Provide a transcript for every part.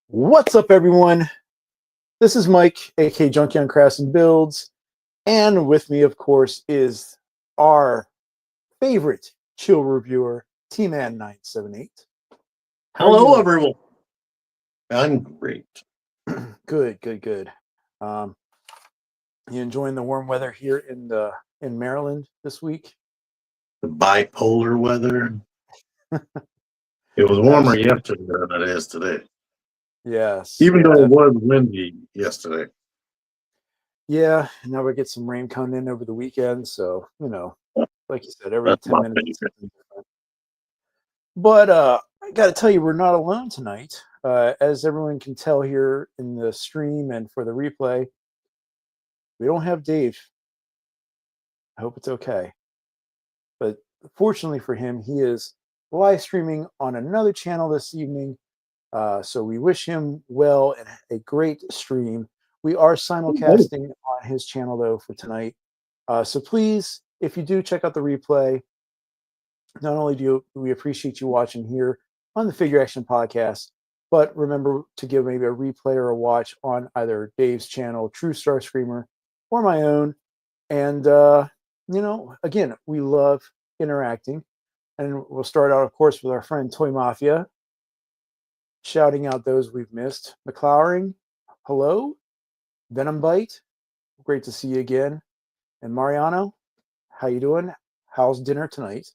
What's up, everyone? This is Mike, aka Junkie on Crafts and Builds, and with me, of course, is our favorite chill reviewer, T-Man978. Hello, everyone. I'm great. Good. You enjoying the warm weather here in Maryland this week? The bipolar weather. It was warmer yesterday than it is today. Yes. Even though it was windy yesterday. Yeah, now we get some rain coming in over the weekend, so like you said, every 10 minutes. But I got to tell you, we're not alone tonight. As everyone can tell here in the stream and for the replay, we don't have Dave. I hope it's okay. But fortunately for him, he is live streaming on another channel this evening. So we wish him well and a great stream. We are simulcasting on his channel, though, for tonight. So please, if you do check out the replay, not only do we appreciate you watching here on the Figure Action Podcast, but remember to give maybe a replay or a watch on either Dave's channel, True Star Screamer, or my own. And, again, we love interacting. And we'll start out, of course, with our friend Toy Mafia, shouting out those we've missed. McClowering, hello. Venom Bite, great to see you again. And Mariano, how you doing? How's dinner tonight?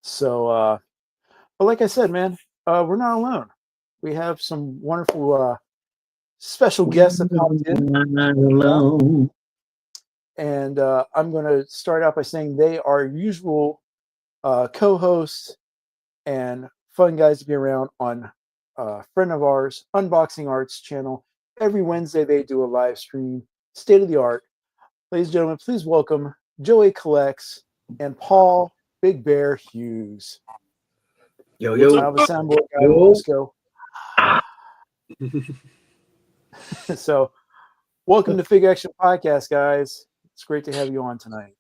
So, but like I said, man, we're not alone. We have some wonderful special guests that popped in. Alone. And I'm going to start out by saying they are usual co-hosts and fun guys to be around on a friend of ours, Unboxing Arts channel. Every Wednesday they do a live stream, state of the art. Ladies and gentlemen, please welcome Joey Collects and Paul Big Bear Hughes. Yo. The soundboard guy. Let's go. So, welcome to Figure Action Podcast, guys. It's great to have you on tonight.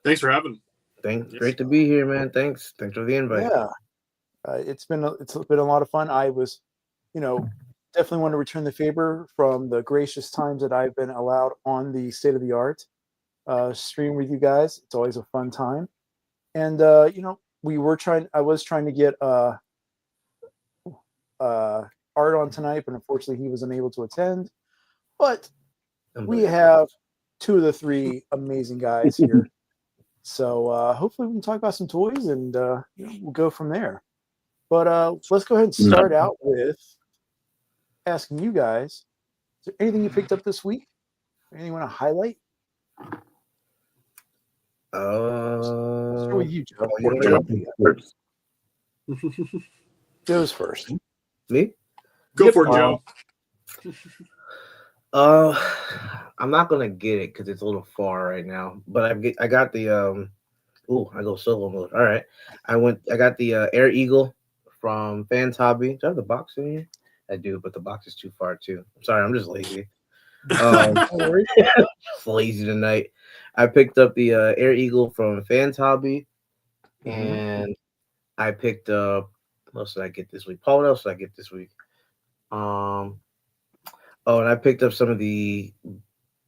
Thanks for having me. Thanks. Great to be here, man. Thanks for the invite. Yeah, it's been a lot of fun. I was, definitely want to return the favor from the gracious times that I've been allowed on the State of the Art stream with you guys. It's always a fun time, and I was trying to get Art on tonight, but unfortunately he was unable to attend. But we have two of the three amazing guys here. So hopefully we can talk about some toys and we'll go from there. But let's go ahead and start out with asking you guys, is there anything you picked up this week? Anything you want to highlight? Start with you, Joe. Joe's first. Me? Go for it, Joe. I'm not gonna get it because it's a little far right now. But I got the I go solo mode. All right. I got the Air Eagle from Fans Hobby. Do I have the box in here? I do, but the box is too far too. I'm sorry, I'm just lazy. Just lazy tonight. I picked up the Air Eagle from Fans Hobby, and I picked up. What else did I get this week? Paul, what else did I get this week? And I picked up some of the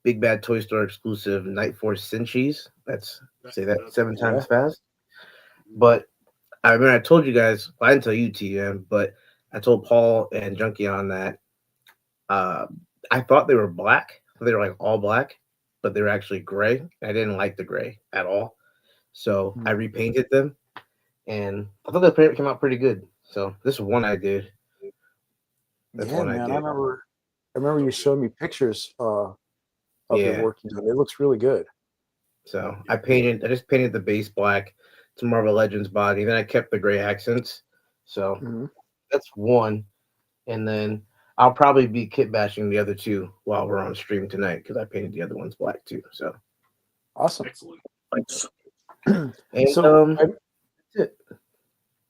Big Bad Toy Store exclusive Night Force Cinchies. Let's say that 7 times fast. But I mean, I told you guys, well, I didn't tell you, TM, but I told Paul and Junkie on that. I thought they were black. They were like all black, but they were actually gray. I didn't like the gray at all. So I repainted them, and I thought the paint came out pretty good. So this is one I did. That's one I did. I remember you showed me pictures of your working. It looks really good. So I just painted the base black to Marvel Legends body. Then I kept the gray accents. So that's one. And then I'll probably be kit bashing the other two while we're on stream tonight because I painted the other ones black too. So awesome. Excellent. Thanks. And so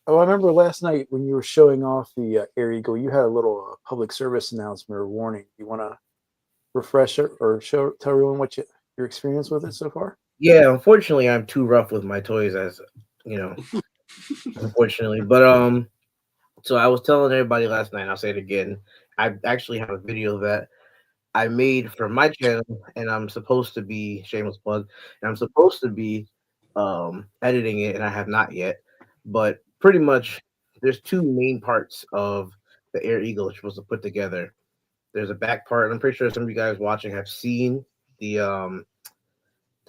I remember last night when you were showing off the Air Eagle, you had a little public service announcement or warning. You want to refresh it or tell everyone what your experience with it so far? Yeah, unfortunately, I'm too rough with my toys, as you know. unfortunately. But so I was telling everybody last night, and I'll say it again. I actually have a video that I made for my channel, and I'm supposed to be shameless plug, and I'm supposed to be editing it, and I have not yet. But pretty much, there's two main parts of the Air Eagle you're supposed to put together. There's a back part, and I'm pretty sure some of you guys watching have seen the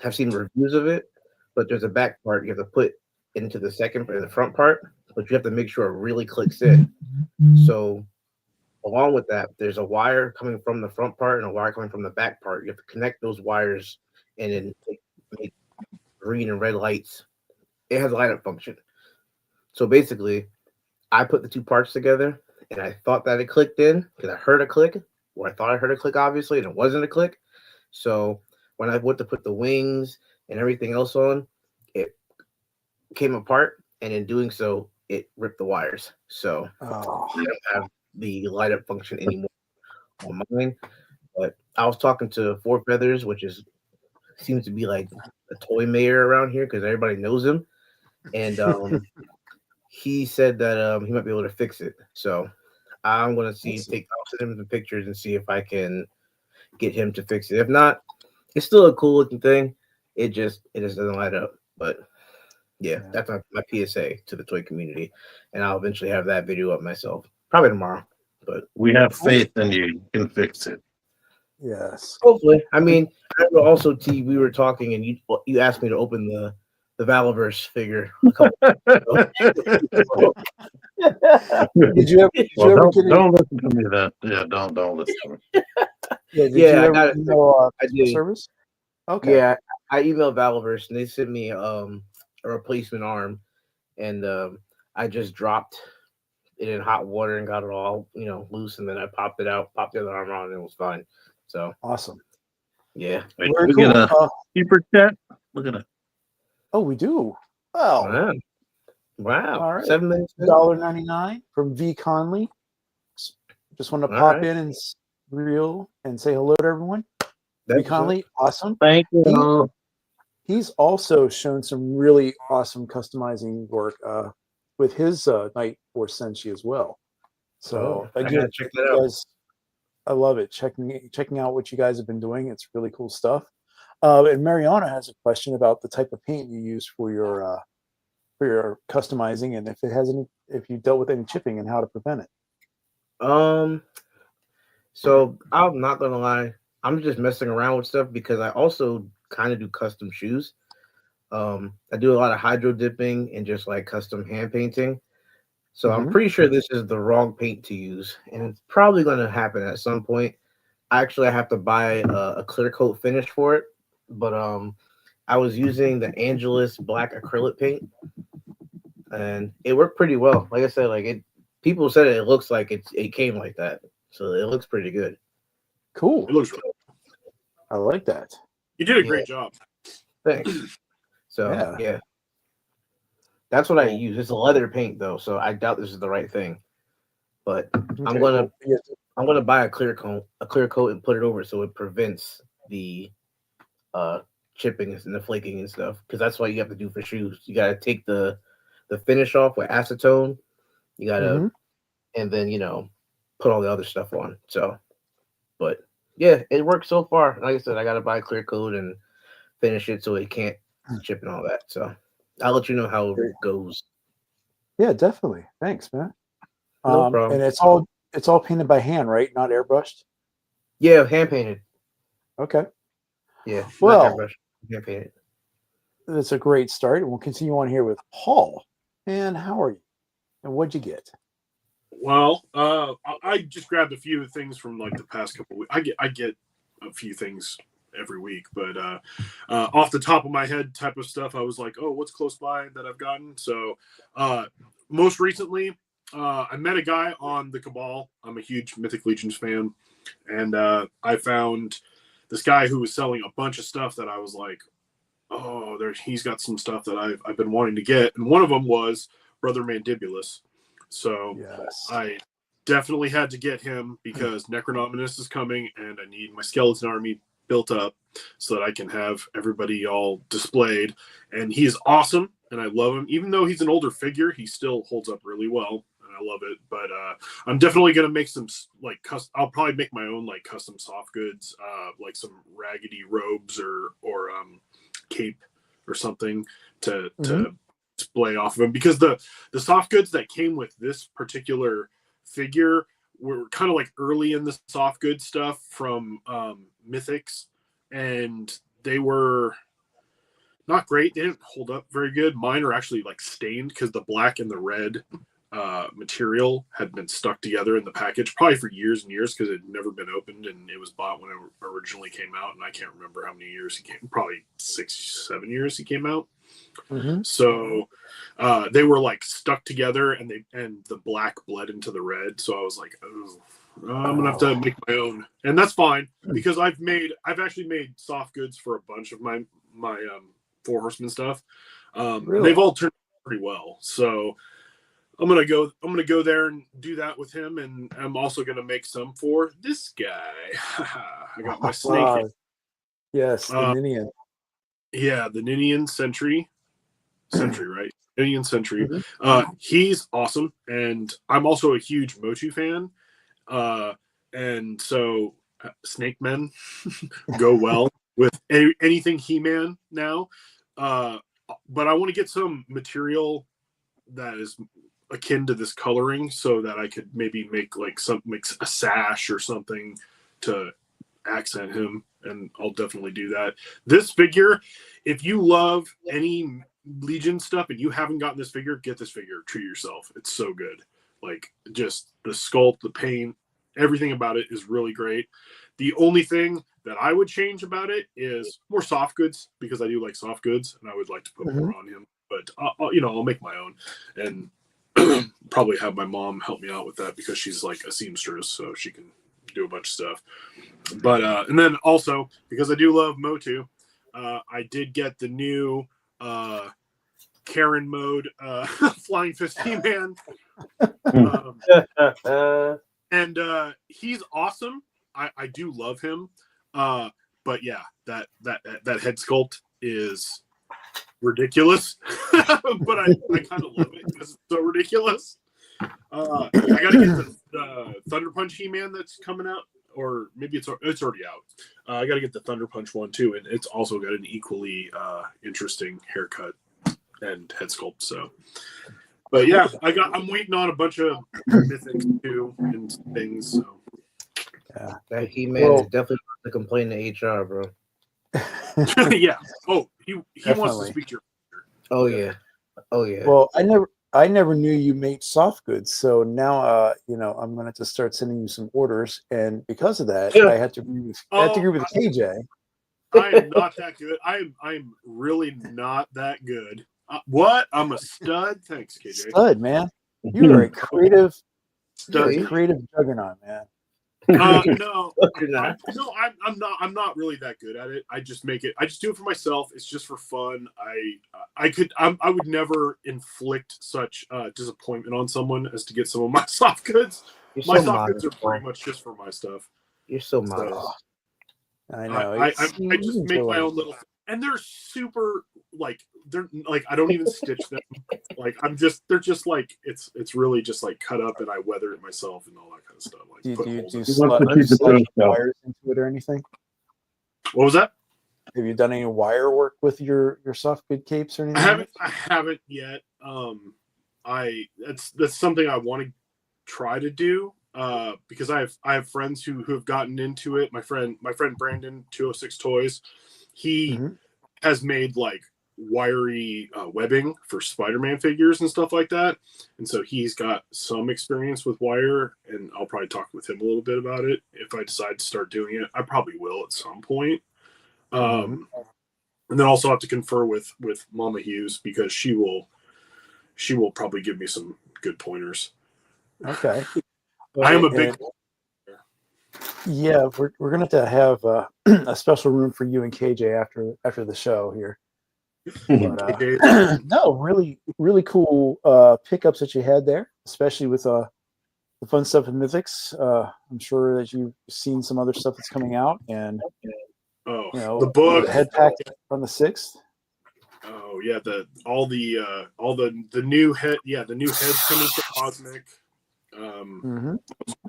reviews of it. But there's a back part you have to put into the front part, but you have to make sure it really clicks in. So along with that, there's a wire coming from the front part and a wire coming from the back part. You have to connect those wires and then make green and red lights. It has a light up function. So basically, I put the two parts together and I thought that it clicked in because I heard a click, or I thought I heard a click, obviously, and it wasn't a click. So when I went to put the wings and everything else on, it came apart, and in doing so, it ripped the wires. So I don't have the light up function anymore on mine. But I was talking to Four Feathers, which seems to be like a toy mayor around here because everybody knows him, and he said that he might be able to fix it. So I'm gonna I'll send him the pictures and see if I can get him to fix it. If not, it's still a cool looking thing. It just doesn't light up. But yeah, that's my PSA to the toy community, and I'll eventually have that video up myself, probably tomorrow. But We have faith in you. You can fix it. Yes. hopefully, I mean, I remember also T. We were talking, and you asked me to open the Valaverse figure. Did you ever get don't listen to me then. Yeah, don't listen to me. I got it. I did service. Okay. Yeah, I emailed Valaverse and they sent me a replacement arm, and I just dropped it in hot water and got it all loose, and then I popped it out, popped the other arm on, and it was fine. So awesome. Yeah, Wait, Very we cool. get a super chat. Look at it. Oh, we do. Wow. Wow. All right. 7 minutes. $1.99 from V Conley. Just want to pop in and reel and say hello to everyone. V Conley, awesome. Thank you. He's also shown some really awesome customizing work with his Night Force Senshi as well. So again, check that out. Guys, I love it. Checking out what you guys have been doing. It's really cool stuff. And Mariana has a question about the type of paint you use for your customizing, and if you dealt with any chipping and how to prevent it. So I'm not gonna lie, I'm just messing around with stuff because I also kind of do custom shoes. I do a lot of hydro dipping and just like custom hand painting. So I'm pretty sure this is the wrong paint to use, and it's probably going to happen at some point. Actually, I have to buy a clear coat finish for it, but I was using the Angelus black acrylic paint, and it worked pretty well. Like I said, people said it looks like it came like that, so it looks pretty good. Cool. It looks really I like that. You did a great job. Thanks. So yeah. That's what I use. It's a leather paint though, so I doubt this is the right thing. But I'm gonna buy a clear coat and put it over so it prevents the chipping and the flaking and stuff. Because that's what you have to do for shoes. You gotta take the finish off with acetone. You gotta and then put all the other stuff on. So, but yeah, it works so far. Like I said, I gotta buy a clear coat and finish it so it can't chip and all that. So I'll let you know how it goes. Yeah, definitely. Thanks, man. No problem. And it's all painted by hand, right? Not airbrushed. Yeah, hand painted. Okay. Yeah. Well, hand painted. That's a great start. We'll continue on here with Paul. And how are you? And what'd you get? Well, I just grabbed a few things from like the past couple of weeks. I get a few things every week, but off the top of my head type of stuff, I was like, oh, what's close by that I've gotten? So most recently, I met a guy on the Cabal. I'm a huge Mythic Legions fan, and I found this guy who was selling a bunch of stuff that I was like, oh, he's got some stuff that I've been wanting to get, and one of them was Brother Mandibulus. So I definitely had to get him because Necronominus is coming, and I need my skeleton army built up so that I can have everybody all displayed. And he's awesome. and I love him. Even though he's an older figure, he still holds up really well, and I love it. But I'm definitely gonna make some like I'll probably make my own like custom soft goods, like some raggedy robes or cape or something to display off of him, because the soft goods that came with this particular figure were kind of like early in the soft goods stuff from Mythics, and they were not great. They didn't hold up very good. Mine are actually like stained because the black and the red material had been stuck together in the package probably for years and years, because it had never been opened, and it was bought when it originally came out, and I can't remember how many years he came, probably 6-7 years he came out. So they were like stuck together, and the black bled into the red, so I was like, oh, I'm gonna have to make my own, and that's fine, because I've actually made soft goods for a bunch of my Four Horsemen stuff. Really? They've all turned out pretty well, so I'm gonna go there and do that with him, and I'm also gonna make some for this guy. I got my snake. Wow. Yes, the Ninian. Yeah, the Ninian Sentry, right? Ninian Sentry. He's awesome, and I'm also a huge Motu fan, and so Snake Men go well with anything He-Man now. But I want to get some material that is akin to this coloring, so that I could maybe make a sash or something to accent him, and I'll definitely do that. This figure, if you love any Legion stuff and you haven't gotten this figure, get this figure. Treat yourself. It's so good. Like, just the sculpt, the paint, everything about it is really great. The only thing that I would change about it is more soft goods, because I do like soft goods, and I would like to put more on him. But I'll make my own, and probably have my mom help me out with that, because she's like a seamstress, so she can do a bunch of stuff. But and then also, because I do love Motu, I did get the new Karen mode Flying Fist He-Man, and he's awesome. I do love him, but yeah, that head sculpt is ridiculous, but I kind of love it because it's so ridiculous. I gotta get the Thunder Punch He-Man that's coming out, or maybe it's already out. I gotta get the Thunder Punch one too, and it's also got an equally interesting haircut and head sculpt. So, but yeah, I'm waiting on a bunch of Mythics too and things. So. Yeah, that He-Man is definitely to complain to HR, bro. Yeah. Oh, he wants to speak to your. Oh yeah. Oh yeah. Well, I never knew you made soft goods, so now I'm gonna have to start sending you some orders, and because of that, I had to agree with KJ. I am not that good. I'm really not that good. What? I'm a stud. Thanks, KJ. Stud, man. You are a creative juggernaut, man. No, I'm not really that good at it. I just do it for myself. It's just for fun. I would never inflict such disappointment on someone as to get some of my soft goods. My soft goods are pretty much just for my stuff. You're so modest. I know. I just make my own little, and they're super I don't even stitch them. They're just like it's really just like cut up, and I weather it myself and all that kind of stuff. Like, do you slash wires into it or anything? What was that? Have you done any wire work with your soft good capes or anything? I haven't yet. That's something I want to try to do. Because I have friends who have gotten into it. My friend Brandon 206 Toys, he has made like wiry webbing for Spider-Man figures and stuff like that, and so he's got some experience with wire, and I'll probably talk with him a little bit about it if I decide to start doing it. I probably will at some point. And then also have to confer with Mama Hughes, because she will probably give me some good pointers. Okay. I am a big. Yeah, we're gonna have to have a special room for you and KJ after the show here. But, no, really, really cool pickups that you had there, especially with the fun stuff in Mythics. I'm sure that you've seen some other stuff that's coming out, and the book Head Pack on the 6th. Oh Oh yeah, all the new head, the new heads coming to Cosmic. Mm-hmm.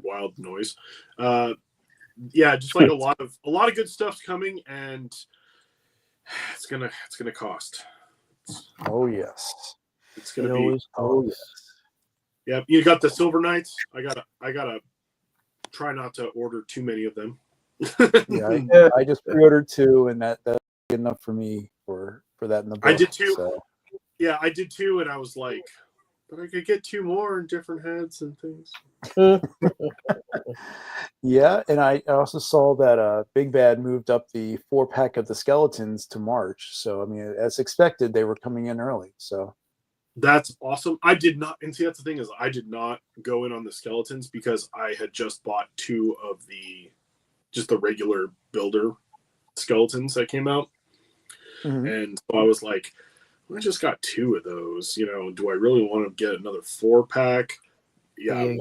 Wild noise. Yeah, just like a lot of good stuff's coming, and it's gonna cost. Oh yes. It's gonna It be. always Oh costs. yes. Yeah, you got the Silver Knights. I gotta try not to order too many of them. Yeah, I just pre-ordered 2, and that's good enough for me for that in the book. I did too. So. Yeah, I did too, and I was like, but I could get 2 more in different heads and things. Yeah, and I also saw that Big Bad moved up the 4-pack of the skeletons to March. So I mean, as expected, they were coming in early. So That's awesome. I did not, and see, that's the thing is, I did not go in on the skeletons because I had just bought 2 of the regular builder skeletons that came out, and so I was like, well, I just got 2 of those. Do I really want to get another 4-pack? Yeah,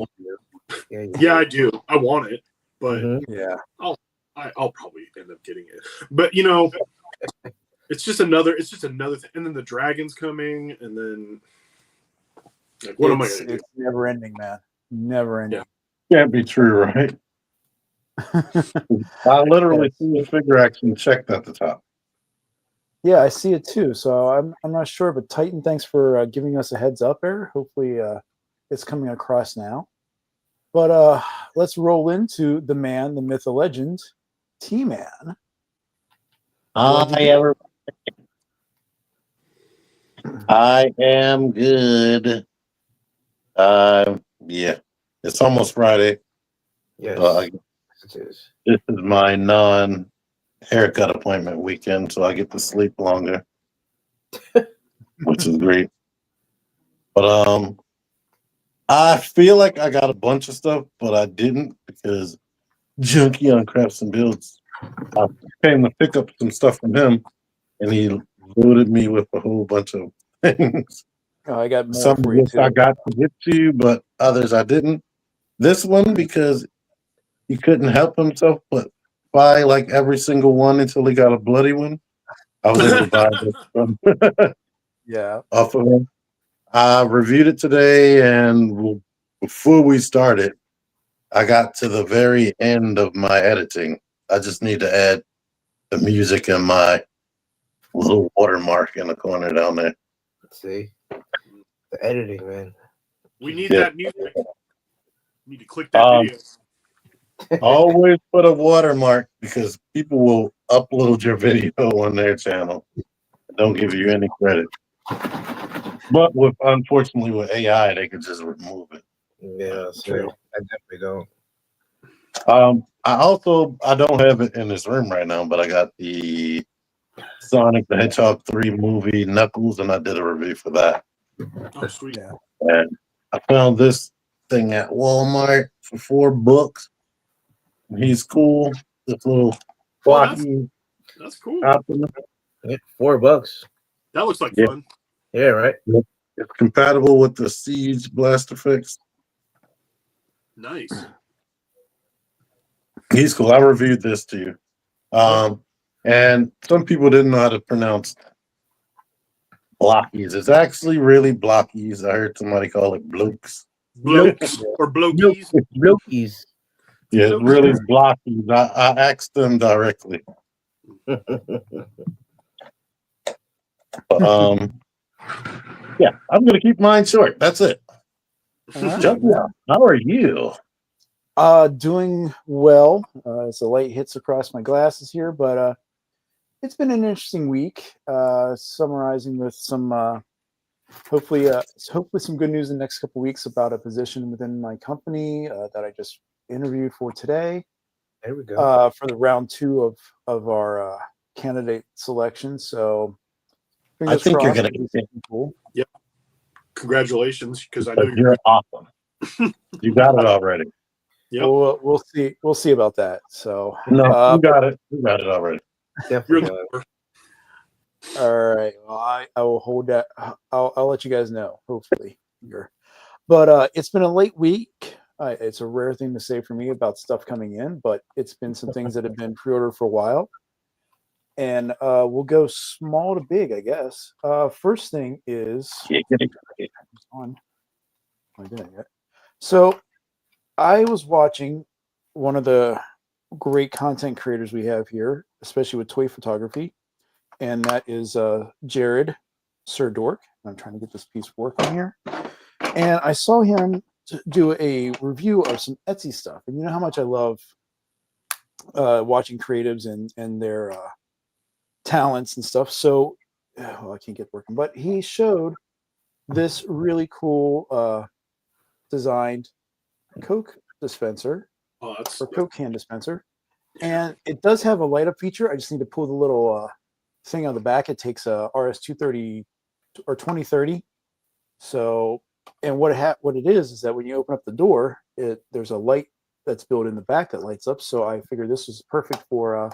Yeah, I do. I want it, but yeah, I'll probably end up getting it. But it's just another thing. And then the dragon's coming, and then like, what am I gonna do? It's never ending, man. Never ending. Can't be true, right? I literally see the figure action checked at the top. Yeah, I see it too. So I'm not sure, but Titan, thanks for giving us a heads up there. Hopefully, it's coming across now. But let's roll into the man, the myth, the legend, T-Man. I am good. Yeah, it's almost Friday. Yes, it is. This is my non-haircut appointment weekend, so I get to sleep longer, which is great. But I feel like I got a bunch of stuff, but I didn't because Junkie on Crafts and Builds, I came to pick up some stuff from him, and he loaded me with a whole bunch of things. Oh, I got more Some for of you which too. I got to get to, but others I didn't. This one, because he couldn't help himself but buy like every single one until he got a bloody one. I was able to buy this one Yeah. off of him. I reviewed it today, and before we started, I got to the very end of my editing. I just need to add the music and my little watermark in the corner down there. Let's see. The editing, man. We need that music. We need to click that video. Always put a watermark because people will upload your video on their channel and don't give you any credit. But unfortunately with AI, they could just remove it. Yeah, so I definitely don't. I don't have it in this room right now, but I got the Sonic the Hedgehog 3 movie Knuckles, and I did a review for that. Oh, sweet. Yeah. And I found this thing at Walmart for $4. He's cool. This little blocky. That's cool. Optimus. Yeah, $4. That looks like Yeah. fun. Yeah, right. It's compatible with the Siege Blaster Fix. Nice. He's cool. I reviewed this to you. And some people didn't know how to pronounce blockies. It's actually really blockies. I heard somebody call it blokes. Blokes or blokies. Blokies. Yeah, it's really blockies. I asked them directly. Yeah, I'm gonna keep mine short. That's it. Right. Junkie, how are you? Doing well. It's a light hits across my glasses here, but it's been an interesting week. Summarizing with some hopefully some good news in the next couple of weeks about a position within my company that I just interviewed for today. There we go. For the round 2 of our candidate selection. So I think you're gonna get cool. Yep. Congratulations, because I know you're awesome. You got it already. Yep. We'll see about that. So No, you got it. You got it already. You're Definitely. all right. Well, I will hold that. I'll let you guys know. Hopefully, here. But it's been a late week. It's a rare thing to say for me about stuff coming in, but it's been some things that have been pre-ordered for a while. and we'll go small to big, I guess. First thing is on. Am I doing it? So I was watching one of the great content creators we have here, especially with toy photography, and that is Jared Sir Dork. I'm trying to get this piece working here, and I saw him do a review of some Etsy stuff, and you know how much I love watching creatives and their talents and stuff. So, I can't get it working, but he showed this really cool designed Coke dispenser Oh, that's or Coke can dispenser, and it does have a light up feature. I just need to pull the little thing on the back. It takes a RS-230 or 2030. So, and what it is that when you open up the door, there's a light that's built in the back that lights up. So I figured this was perfect for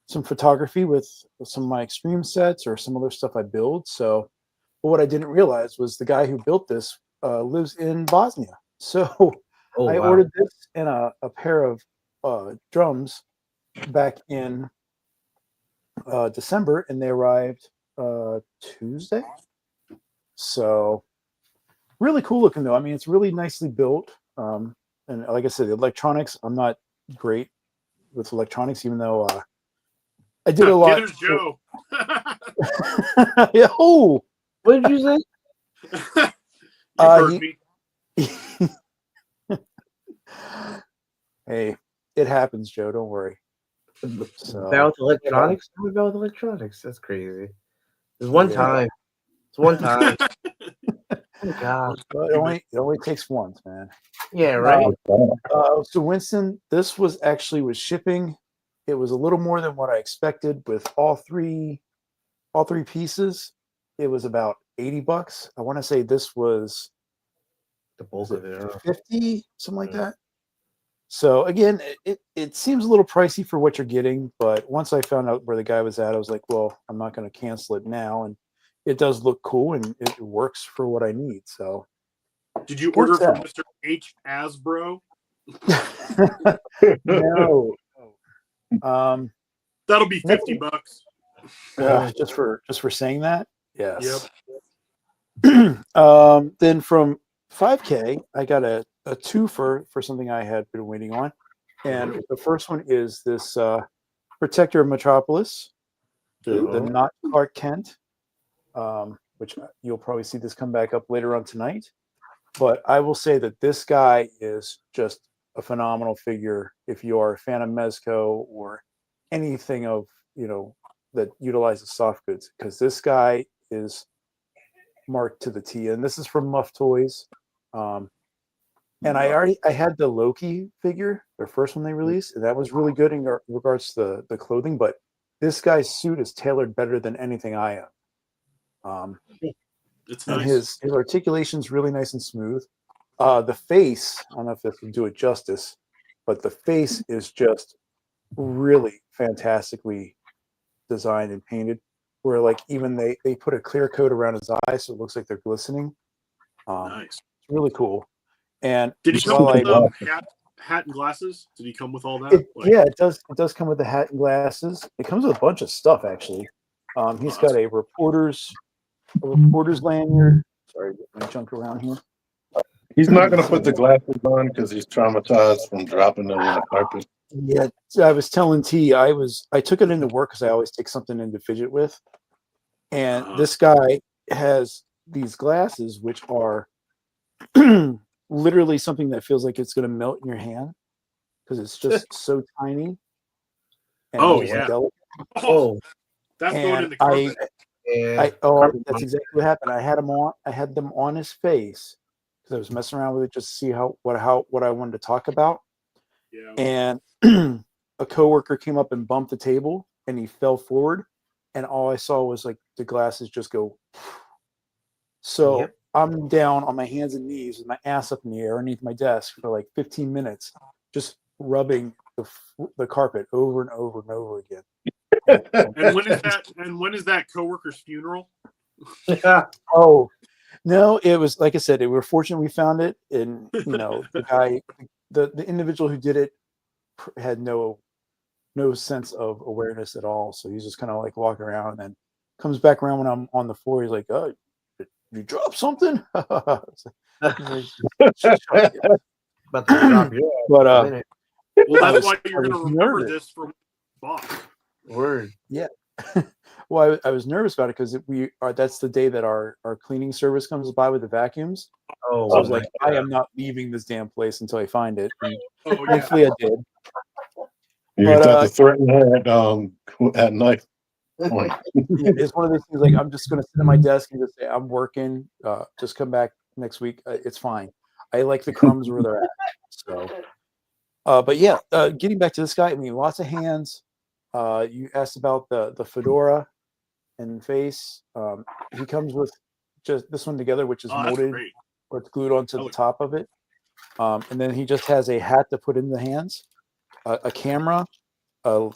some photography with some of my extreme sets or some other stuff I build. So, but what I didn't realize was the guy who built this lives in Bosnia. So Oh, I wow. ordered this and a pair of drums back in December, and they arrived Tuesday. So really cool looking, though. I mean, it's really nicely built. And like I said, the electronics, I'm not great with electronics, even though I did a lot. There's Joe. Yeah, oh, What did you say? You heard he- me. Hey, it happens, Joe. Don't worry. So, Bad with electronics? Tell me about with electronics. That's crazy. There's one Yeah. time. It's one time. Oh, God. but it only takes once, man. Yeah, right. So Winston, this was actually with shipping. It was a little more than what I expected with all three pieces. It was about $80. I want to say this was The bulk of it. 50, something like that. So again, it seems a little pricey for what you're getting, but once I found out where the guy was at, I was like, well, I'm not going to cancel it now, and it does look cool and it works for what I need. So Did you order Works from out. Mr. H. Asbro? no. That'll be No. $50. Just for saying that. Yes. Yep. Then from 5K, I got a twofer for something I had been waiting on. And the first one is this Protector of Metropolis, the not Clark Kent, which you'll probably see this come back up later on tonight. But I will say that this guy is just a phenomenal figure if you are a fan of Mezco or anything of, that utilizes soft goods, because this guy is marked to the T. And this is from Muff Toys. And I had the Loki figure, their first one they released, and that was really good in regards to the clothing. But this guy's suit is tailored better than anything I am. It's And nice. his articulation is really nice and smooth. The face, I don't know if this will do it justice, but the face is just really fantastically designed and painted, where like even they put a clear coat around his eyes so it looks like they're glistening. Nice. It's really cool. And Did he come while with hat and glasses? Did he come with all that? yeah, it does come with the hat and glasses. It comes with a bunch of stuff actually. He's got a reporter's lanyard. Sorry, get my junk around here. He's not going to put the glasses on because he's traumatized from dropping them on the carpet. Yeah, I was telling T, I took it into work because I always take something in to fidget with, and this guy has these glasses which are literally something that feels like it's going to melt in your hand because it's just so tiny. And Oh, just yeah. delicate. Oh, That's going in the And carpet. yeah. that's exactly what happened. I had them on his face because I was messing around with it just to see what I wanted to talk about. Yeah. And a coworker came up and bumped the table and he fell forward, and all I saw was like the glasses just go. So Yep. I'm down on my hands and knees with my ass up in the air underneath my desk for like 15 minutes, just rubbing the carpet over and over and over again. And when is that coworker's funeral? Oh no, it was like I said, we were fortunate we found it, and the guy, the individual who did it had no no sense of awareness at all. So he's just kind of like walking around, and then comes back around when I'm on the floor. He's like, "Oh, you dropped something?" It's like, "Shut up, yeah." About to drop your ass But in a minute. Well, I that's was- why you're I going to was remember nervous. this for boss. Word. Well, I was nervous about it because that's the day that our cleaning service comes by with the vacuums. Oh, So I was my like, I am not leaving this damn place until I find it. And Oh, yeah. thankfully, I did. You But, got to threaten her at night. Yeah, it's one of those things like I'm just going to sit at my desk and just say I'm working. Just come back next week. It's fine. I like the crumbs where they're at. So, but yeah, getting back to this guy. I mean, lots of hands. You asked about the fedora and face. He comes with just this one together, which is Oh, that's molded great. or it's glued onto the look- top of it. And then he just has a hat to put in the hands, a camera, a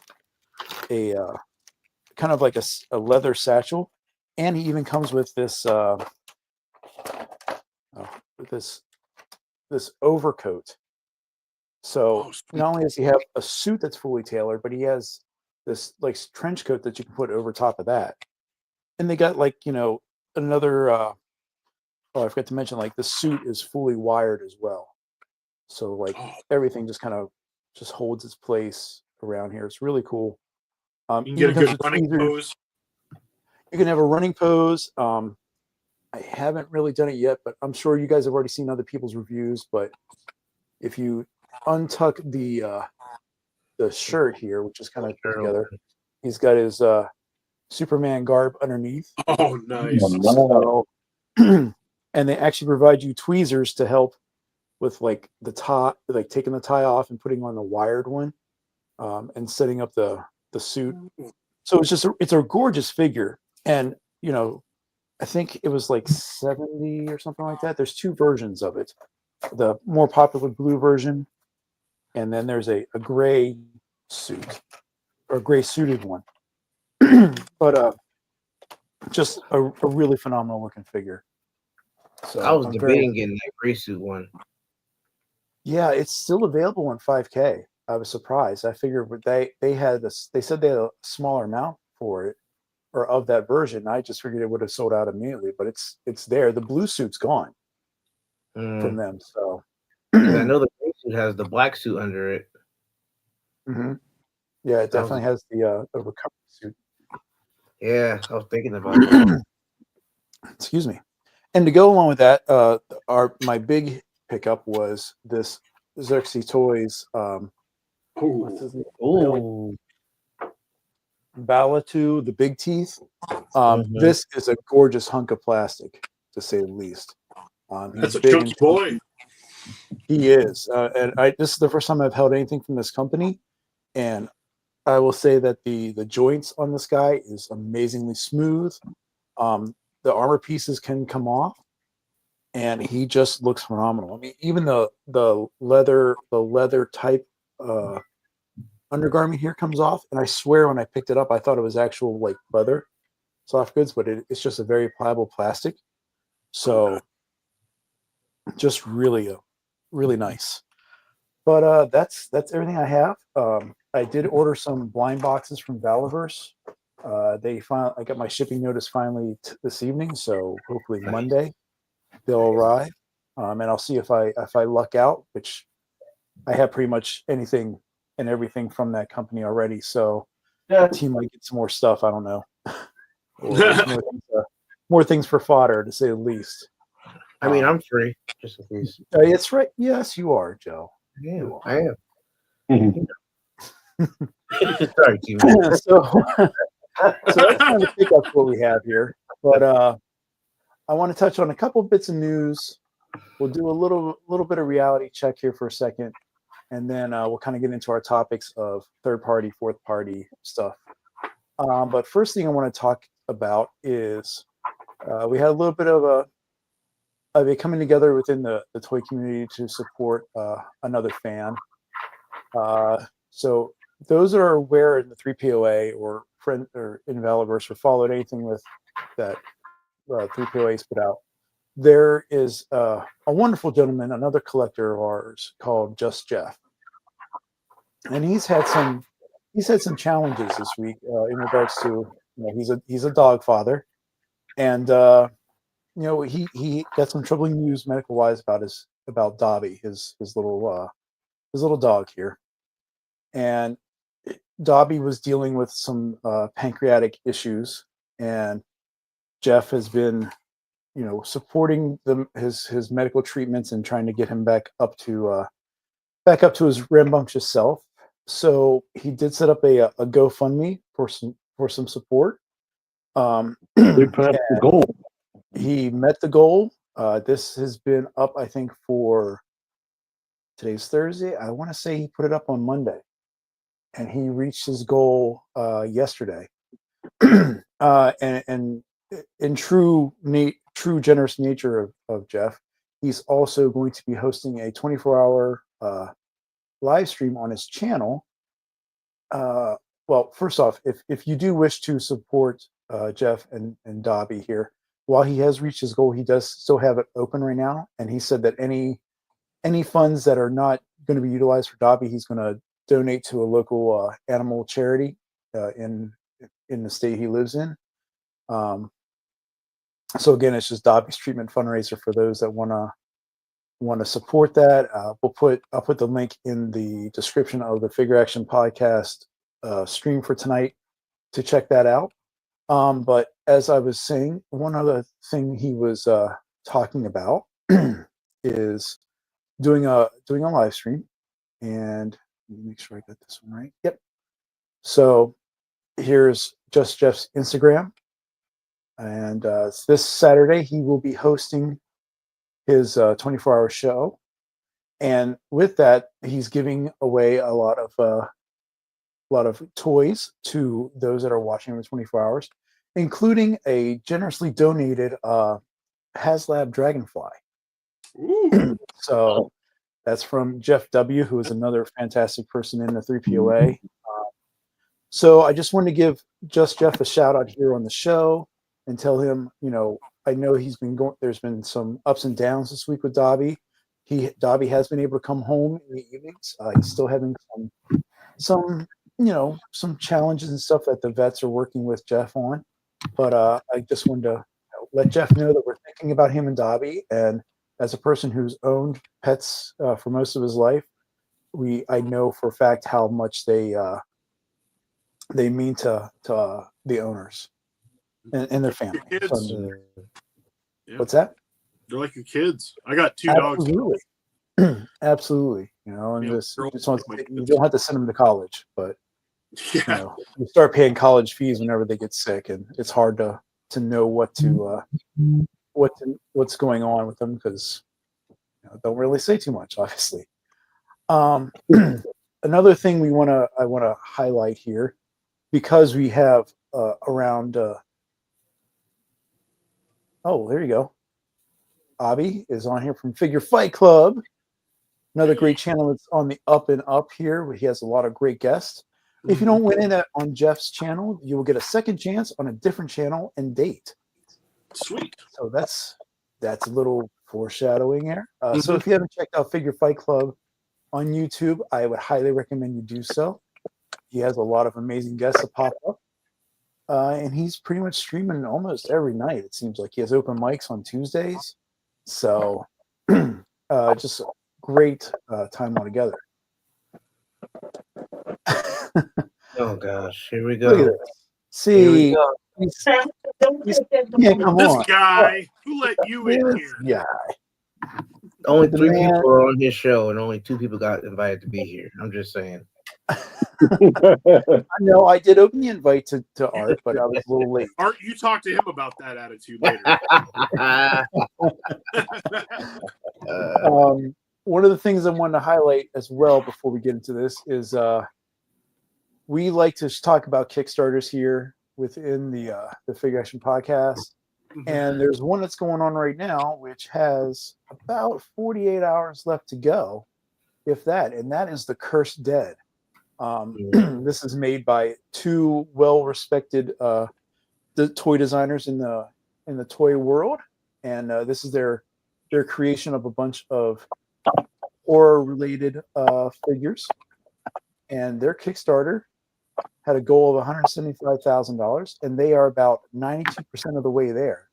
kind of like a leather satchel, and he even comes with this with this overcoat. So Oh, sweet. not only does he have a suit that's fully tailored, but he has this like trench coat that you can put over top of that. And they got like another. Oh, I forgot to mention like the suit is fully wired as well. So like Oh, everything just kind of just holds its place around here. It's really cool. you can get a even comes good with running tweezers. pose. You can have a running pose. I haven't really done it yet, but I'm sure you guys have already seen other people's reviews. But if you untuck the shirt here, which is kind of put together, he's got his Superman garb underneath. Oh, nice. So, and they actually provide you tweezers to help with like the tie, like taking the tie off and putting on the wired one, and setting up the suit. So it's a gorgeous figure, and I think it was like 70 or something like that. There's two versions of it. The more popular blue version, and then there's a gray suit or a gray suited one. But just a really phenomenal looking figure. So I was I'm debating getting that gray suit one. Yeah, it's still available on 5K. I was surprised. I figured they had this. They said they had a smaller amount for it, or of that version. I just figured it would have sold out immediately, but it's there. The blue suit's gone from them. So 'Cause I know the gray suit has the black suit under it. Mhm. Yeah, it That was- definitely has the recovery suit. Yeah, I was thinking about that. Excuse me. And to go along with that, my big pickup was this Xerxes Toys. What's Oh, his name? Ooh. Balatu, the big teeth. Mhm. This is a gorgeous hunk of plastic, to say the least. that's He's a big chunky and boy. chunky. He is, and this is the first time I've held anything from this company, and I will say that the joints on this guy is amazingly smooth. The armor pieces can come off, and he just looks phenomenal. I mean, even the leather type undergarment here comes off, and I swear when I picked it up, I thought it was actual like leather soft goods, but it's just a very pliable plastic. So just really really nice. But that's everything I have. I did order some blind boxes from Valaverse. I got my shipping notice finally this evening, so hopefully Nice. Monday they'll arrive. And I'll see if I luck out, which I have pretty much anything and everything from that company already. So the team might get some more stuff. I don't know. Or there's more things for fodder, to say the least. I mean, I'm free, just in case. It's right. Yes, you are, Joe. Yeah, You I am. Mhm. Sorry, team. So that's kind of the pickups what we have here. But I want to touch on a couple of bits of news. We'll do a little bit of reality check here for a second, and then we'll kind of get into our topics of third party, fourth party stuff. But first thing I want to talk about is we had a little bit of a coming together within the toy community to support another fan. So those that are aware in the 3POA or friend or in Valaverse or followed anything with that 3POA's put out, there is a wonderful gentleman, another collector of ours called Just Jeff, and he's had had some challenges this week in regards to he's a dog father, and he got some troubling news medical wise about Dobby, his little dog here, and Dobby was dealing with some pancreatic issues, and Jeff has been supporting his medical treatments and trying to get him back up to his rambunctious self. So he did set up a GoFundMe for some support. We put up the goal. He met the goal. This has been up, I think, for today's Thursday. I want to say he put it up on Monday, and he reached his goal yesterday. And in true generous nature of Jeff, he's also going to be hosting a 24-hour live stream on his channel. Well, first off, if you do wish to support Jeff and Dobby here, while he has reached his goal, he does still have it open right now. And he said that any funds that are not going to be utilized for Dobby, he's going to donate to a local animal charity in the state he lives in. So again, it's just Dobby's treatment fundraiser for those that want to support that. I'll put the link in the description of the Figure Action Podcast stream for tonight to check that out. But as I was saying, one other thing he was talking about is doing a live stream, and let me make sure I got this one right. Yep. So here's Just Jeff's Instagram, and this Saturday he will be hosting his 24-hour show, and with that he's giving away a lot of toys to those that are watching over 24 hours, including a generously donated HasLab Dragonfly. So that's from Jeff W., who is another fantastic person in the 3POA. So I just wanted to give Just Jeff a shout out here on the show and tell him, I know there's been some ups and downs this week with Dobby. Dobby has been able to come home in the evenings. He's still having some challenges and stuff that the vets are working with Jeff on. But I just wanted to let Jeff know that we're thinking about him and Dobby. And as a person who's owned pets for most of his life, I know for a fact how much they mean to the owners and their family. Kids. Yeah. What's that? They're like your kids. I got two dogs. Absolutely. And Yeah, you don't have to send them to college, but yeah. you start paying college fees whenever they get sick, and it's hard to know what's going on with them because don't really say too much, obviously. Another thing I want to highlight here, because we have around. Oh, there you go. Abby is on here from Figure Fight Club. Another great channel that's on the up and up here, where he has a lot of great guests. If you don't win in on Jeff's channel, you will get a second chance on a different channel and date. Sweet. So that's a little foreshadowing there. So if you haven't checked out Figure Fight Club on YouTube, I would highly recommend you do so. He has a lot of amazing guests that pop up. And he's pretty much streaming almost every night. It seems like he has open mics on Tuesdays. So just a great time altogether. Oh gosh, here we Look at go. this. See, come This on. guy, who let you in This here? guy. Only The 3 man- people are on his show, and only 2 people got invited to be here. I'm just saying. I know I did open the invite to Art, but I was a little late. Art, you talk to him about that attitude later. One of the things I wanted to highlight as well before we get into this is we like to talk about Kickstarters here within the Figure Action Podcast. And there's one that's going on right now, which has about 48 hours left to go, if that. And that is The Cursed Dead. This is made by 2 well-respected toy designers in the toy world, and this is their creation of a bunch of horror-related figures. And their Kickstarter had a goal of $175,000, and they are about 92% of the way there.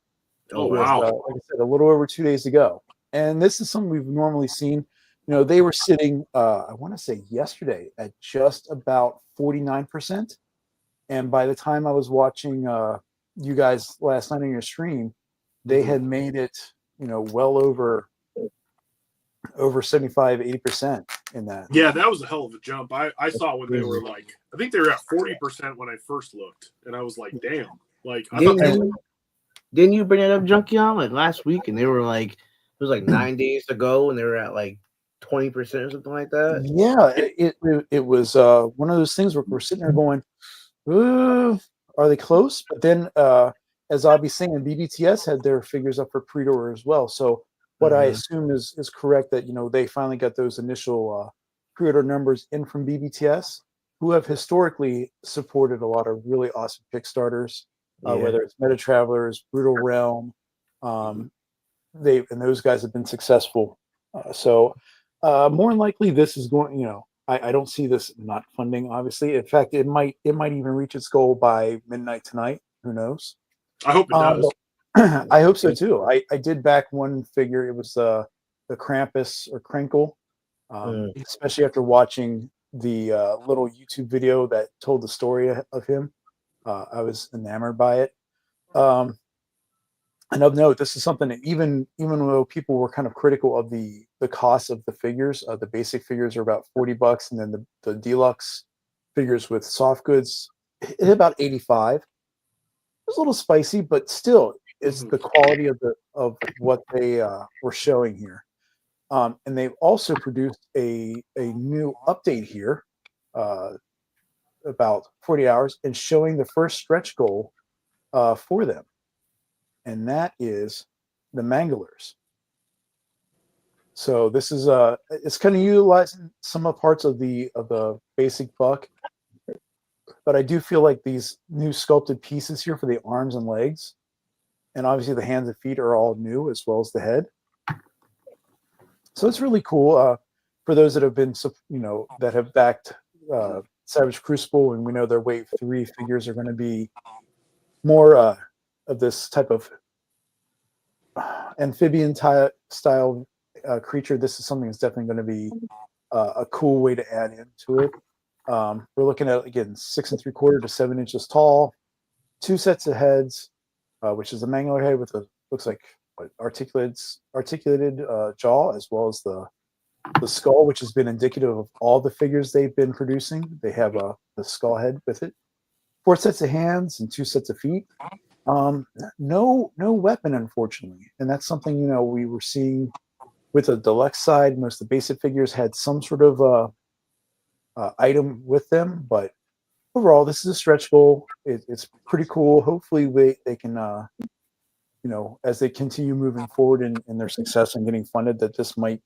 Oh, With, wow. like I said, a little over 2 days to go. And this is something we've normally seen. They were sitting, I want to say yesterday, at just about 49%. And by the time I was watching you guys last night on your stream, they had made it, well over 75, 80% in that. Yeah, that was a hell of a jump. I saw when they were like, I think they were at 40% when I first looked, and I was like, damn. Like, I thought they were. Didn't you bring it up, Junkie, on like last week? And they were like, it was like 9 days to go, and they were at like 20% or something like that. Yeah, it was one of those things where we're sitting there going, are they close? But then, as I'll be saying, BBTS had their figures up for pre-order as well. So what I assume is correct that they finally got those initial pre-order numbers in from BBTS, who have historically supported a lot of really awesome Kickstarters, whether it's Meta Travelers, Brutal Realm. Those guys have been successful. So more than likely, this is going. I don't see this not funding. Obviously, in fact, it might even reach its goal by midnight tonight. Who knows? I hope it does. I hope so too. I did back one figure. It was the Krampus or Krinkle, especially after watching the little YouTube video that told the story of him. I was enamored by it. And of note, this is something that even though people were kind of critical of the cost of the figures, the basic figures are about $40, and then the deluxe figures with soft goods hit about 85. It was a little spicy, but still, it's the quality of what they were showing here. And they've also produced a new update here, about 40 hours, and showing the first stretch goal for them. And that is the Manglers. So this is it's kind of utilizing some of parts of the basic buck, but I do feel like these new sculpted pieces here for the arms and legs, and obviously the hands and feet are all new, as well as the head. So it's really cool for those that have been, that have backed Savage Crucible, and we know their Wave 3 figures are going to be more of this type of amphibian style creature. This is something that's definitely going to be a cool way to add into it. We're looking at, again, 6 3/4 to 7 inches tall, 2 sets of heads, which is a Mangler head with looks like articulated jaw, as well as the skull, which has been indicative of all the figures they've been producing. They have the skull head with it. 4 sets of hands and 2 sets of feet. No weapon, unfortunately, and that's something we were seeing with the deluxe side. Most of the basic figures had some sort of item with them, but overall, this is a stretch goal. It's pretty cool. Hopefully, they can, as they continue moving forward in their success and getting funded, that this might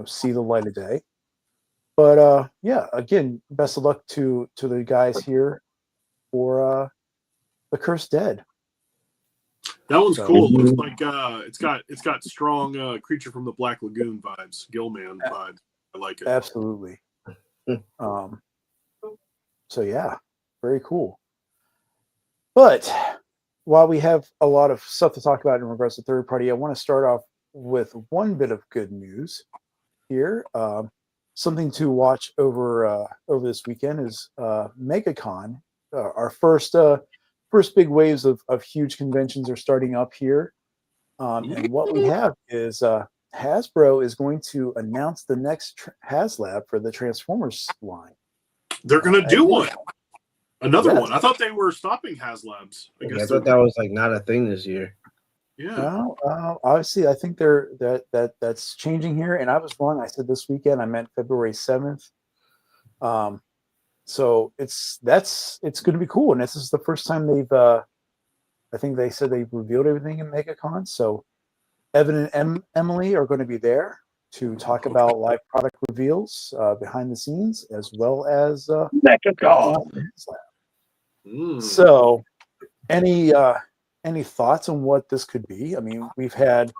see the light of day. But yeah, again, best of luck to the guys here for the Cursed Dead. That one's cool. It looks like it's got strong Creature from the Black Lagoon vibes, Gillman vibes. I like it. Absolutely. So yeah, very cool. But while we have a lot of stuff to talk about in regards to third party, I want to start off with one bit of good news here. Something to watch over this weekend is MegaCon. Our first big waves of huge conventions are starting up here. And what we have is Hasbro is going to announce the next HasLab for the Transformers line. They're going to do one. Another one. I thought they were stopping HasLabs. I thought that was like not a thing this year. Yeah. No, obviously, I think that's changing here. And I was wrong. I said this weekend. I meant February 7th. So it's going to be cool. And this is the first time they've. I think they said they've revealed everything in MegaCon. So Evan and Emily are going to be there to talk about live product reveals behind the scenes, as well as MegaCon. So, any thoughts on what this could be? I mean, we've had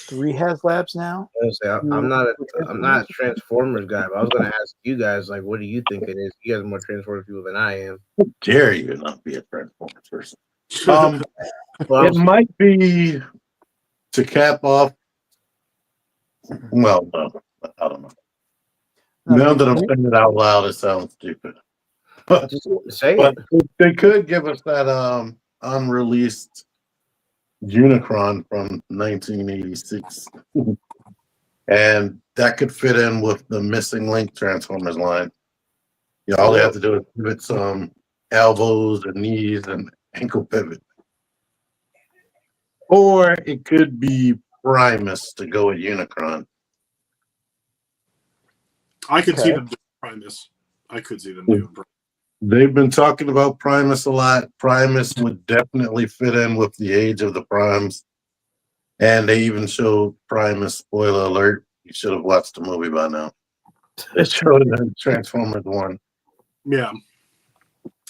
3 HasLabs now. I'm not a Transformers guy, but I was gonna ask you guys, like, what do you think it is? You guys are more Transformers people than I am. Dare you not be a Transformers person? Well, It might be to cap off. Well, no, I don't know. Now that I'm saying it out loud, it sounds stupid. But, just say but it. they could give us that unreleased Unicron from 1986, and that could fit in with the missing link Transformers line. You know, all they have to do is pivot some elbows and knees and ankle pivot. Or it could be Primus to go with Unicron. I could see them doing Primus. I could see them doing Primus. They've been talking about Primus a lot. Primus would definitely fit in with the age of the Primes. And they even showed Primus, spoiler alert, you should have watched the movie by now. They showed it in Transformers 1. Yeah.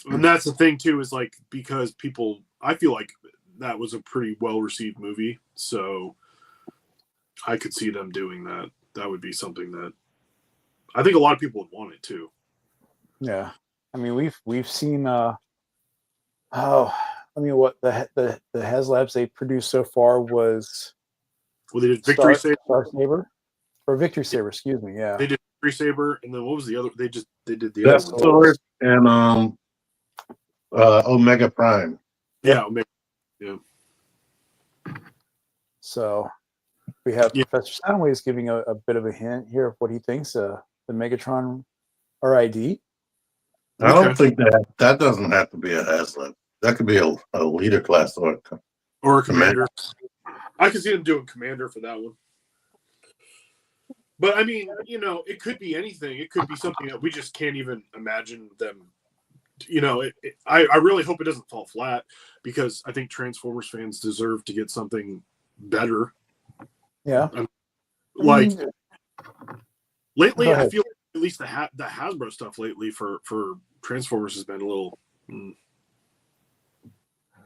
And that's the thing, too, is like, because people, I feel like that was a pretty well-received movie. So I could see them doing that. That would be something that I think a lot of people would want it, too. Yeah. I mean, we've seen what the HasLabs they produced so far was Well, they did Victory Saber. Star Saber or Victory Saber, excuse me. Yeah, They did Victory Saber, and then what was the other? They did the Death other one. Sword and Omega Prime. Yeah, Omega. Yeah. So we have Professor Soundwaves giving a bit of a hint here of what he thinks the Megatron RID. I don't think that doesn't have to be a HasLab. That could be a leader class or a commander. I could see them doing commander for that one. But I mean, you know, it could be anything. It could be something that we just can't even imagine them. You know, I really hope it doesn't fall flat, because I think Transformers fans deserve to get something better. Yeah. Lately, I feel like at least the Hasbro stuff lately for Transformers has been a little, in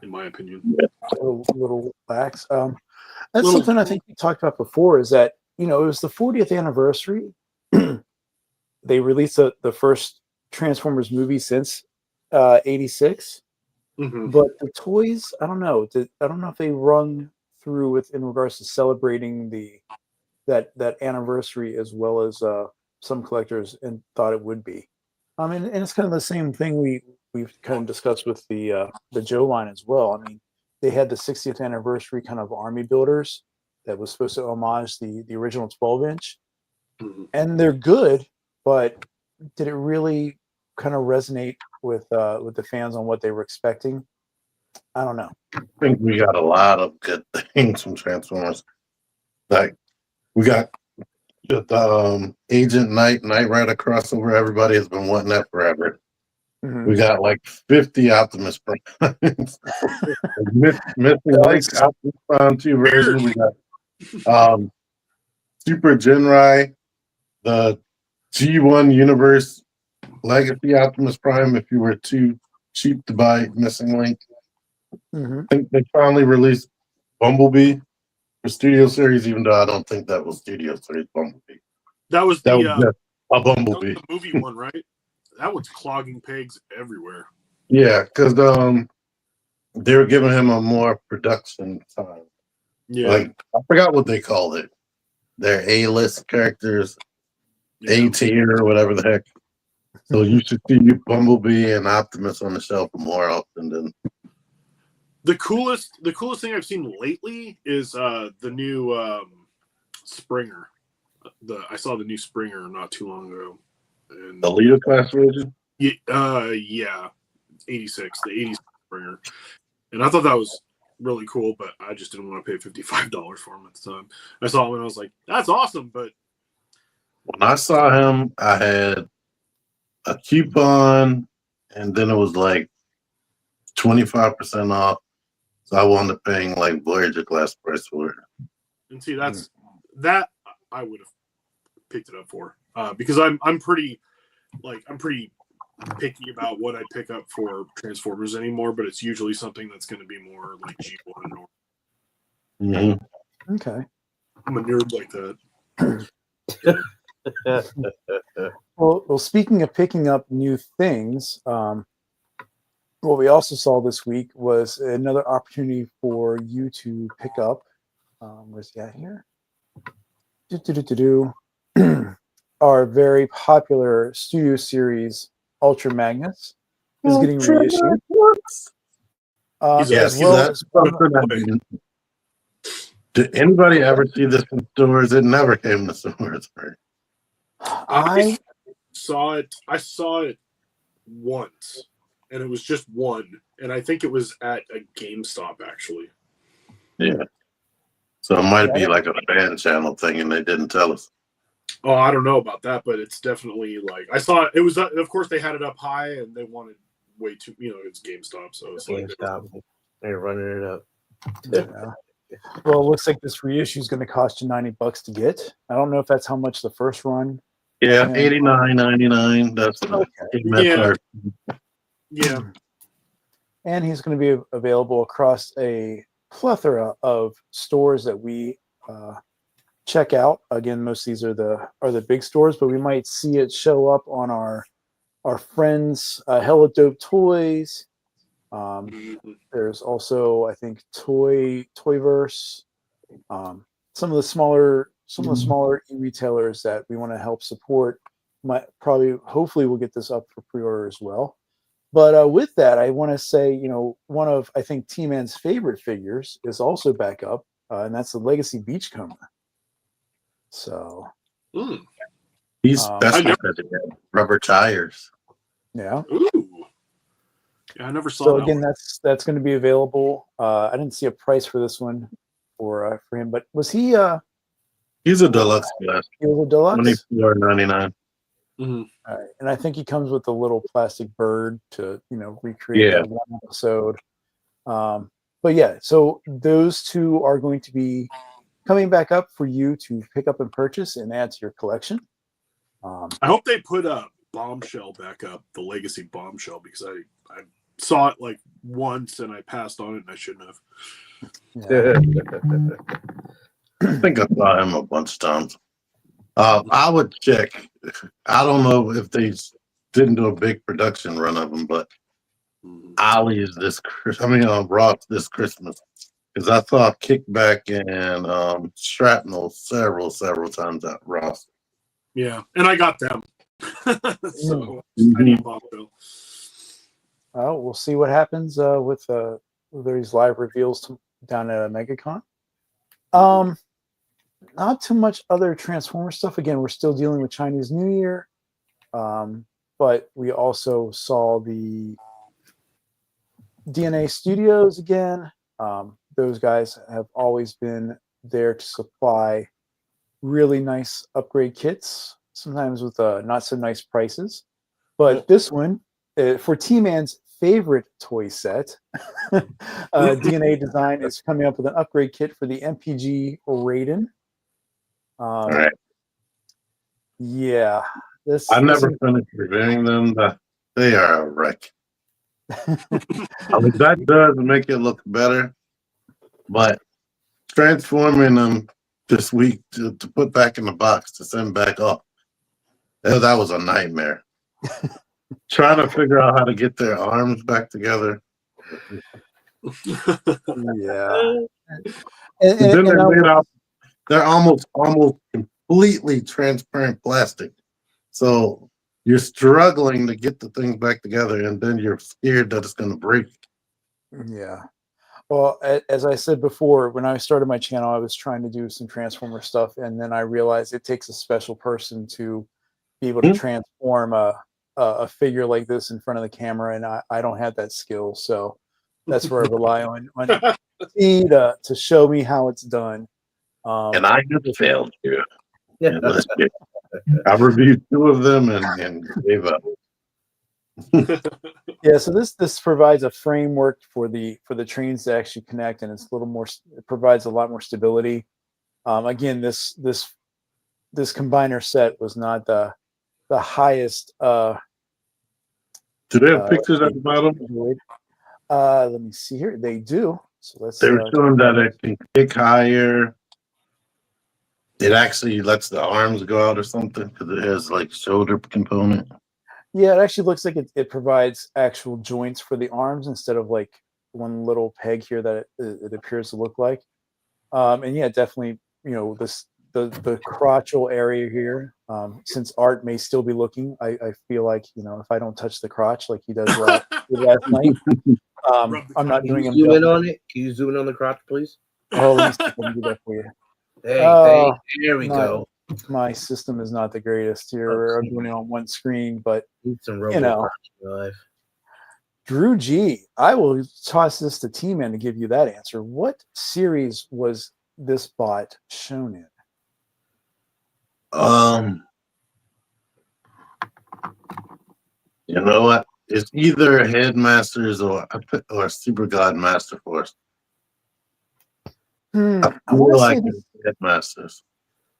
my opinion, a little lax. That's something I think we talked about before, is that, you know, it was the 40th anniversary. They released the first Transformers movie since 86. Mm-hmm. But the toys, I don't know. I don't know if they rung through with in regards to celebrating that anniversary as well as some collectors and thought it would be. And it's kind of the same thing we've kind of discussed with the Joe line as well. I mean, they had the 60th anniversary kind of army builders that was supposed to homage the original 12-inch, and they're good, but did it really kind of resonate with the fans on what they were expecting? I don't know. I think we got a lot of good things from Transformers. Like we got the Agent Knight Rider crossover. Everybody has been wanting that forever. Mm-hmm. We got like 50 Optimus Primes. Missing Link Optimus Prime 2 version. We got Super Genrai, the G1 Universe Legacy Optimus Prime. If you were too cheap to buy Missing Link, I think they finally released Bumblebee for Studio Series, even though I don't think that was Studio Series Bumblebee. That was just a Bumblebee. That was the movie one, right? That one's clogging pegs everywhere. Yeah, because they were giving him a more production time. Yeah, like I forgot what they called it. Their A-list characters, A-tier or whatever the heck. So you should see Bumblebee and Optimus on the shelf more often than. The coolest thing I've seen lately is the new Springer. I saw the new Springer not too long ago. And the leader class version? Yeah. 86, the 86 Springer. And I thought that was really cool, but I just didn't want to pay $55 for him at the time. I saw him and I was like, that's awesome, but when I saw him, I had a coupon and then it was like 25% off. So I wound up paying like Voyager class price for it. And see, that I would have picked it up for because I'm pretty picky about what I pick up for Transformers anymore, but it's usually something that's going to be more like G1 or. Okay. I'm a nerd like that. Well, speaking of picking up new things, what we also saw this week was another opportunity for you to pick up. Where's he at here? Our very popular studio series, Ultra Magnus, is getting reissued. He's As Yes, well that's as something I didn't. Did anybody ever see this in stores? It never came to stores. Right? I saw it. I saw it once, and it was just one, and I think it was at a GameStop actually. Yeah. So it might be like a fan channel thing, and they didn't tell us. Oh, I don't know about that, but it's definitely like I saw it. It was, of course, they had it up high, and they wanted way too. It's GameStop, so it's like GameStop. They're running it up. yeah. Well, it looks like this reissue is going to cost you $90 to get. I don't know if that's how much the first run. Yeah, Yeah. $89.99. That's the Okay. MSRP. yeah. And he's going to be available across a plethora of stores that we check out. Again, most of these are the big stores, but we might see it show up on our friends Hella Dope Toys. There's also, I think, Toyverse. Some of the smaller e-retailers that we want to help support might hopefully we'll get this up for pre-order as well. But with that, I want to say, one of, I think, T-Man's favorite figures is also back up, and that's the Legacy Beachcomber. So, He's that's I never- because he had rubber tires. yeah. Ooh. Yeah, I never saw So that again, one. that's going to be available. I didn't see a price for this one for him, but was he? He's a deluxe glass. He was a deluxe. $24.99. Mm-hmm. All right. And I think he comes with a little plastic bird to, recreate that one episode. But yeah, so those two are going to be coming back up for you to pick up and purchase and add to your collection. I hope they put a Bombshell back up, the Legacy Bombshell, because I saw it like once and I passed on it and I shouldn't have. Yeah. I think I saw him a bunch of times. I would check. I don't know if they didn't do a big production run of them, but Ollie's Ross this Christmas, because I saw Kickback and Shrapnel several times at Ross. Yeah, and I got them. So I need Bombshell. Oh, we'll see what happens with these live reveals down at MegaCon. Not too much other Transformer stuff. Again, we're still dealing with Chinese New Year, but we also saw the DNA Studios again. Those guys have always been there to supply really nice upgrade kits, sometimes with not so nice prices. But this one, for T-Man's favorite toy set, DNA Design is coming up with an upgrade kit for the MPG Raiden. All right. Yeah, I never finished reviewing them, but they are a wreck. That does make it look better, but transforming them this week to put back in the box to send back off, that was a nightmare. Trying to figure out how to get their arms back together. Yeah. And then they're almost completely transparent plastic. So you're struggling to get the thing back together, and then you're scared that it's going to break. Yeah. Well, as I said before, when I started my channel, I was trying to do some Transformer stuff, and then I realized it takes a special person to be able to transform a figure like this in front of the camera, and I don't have that skill. So that's where I rely on T to show me how it's done. And I just failed you. Yeah. I reviewed 2 of them and gave up. Yeah, so this provides a framework for the trains to actually connect, and it's a little more. It provides a lot more stability. Again, this combiner set was not the highest. Do they have pictures at the bottom? Let me see here. They do. So let's. They were showing that it can kick higher. It actually lets the arms go out or something because it has like shoulder component. Yeah, it actually looks like it provides actual joints for the arms instead of like one little peg here that it appears to look like. And yeah, definitely, the crotchal area here. Since Art may still be looking, I feel like if I don't touch the crotch like he does last night, I'm not doing him. Zoom in on it. Can you zoom in on the crotch, please? Oh, let me see if I can do that for you. Hey, there we go. My system is not the greatest here. I'm doing it on one screen, but Need some crotch in your life. Drew G, I will toss this to T-Man to give you that answer. What series was this bot shown in? You know what? It's either Headmasters or Super God Master Force. I feel like it's Headmasters.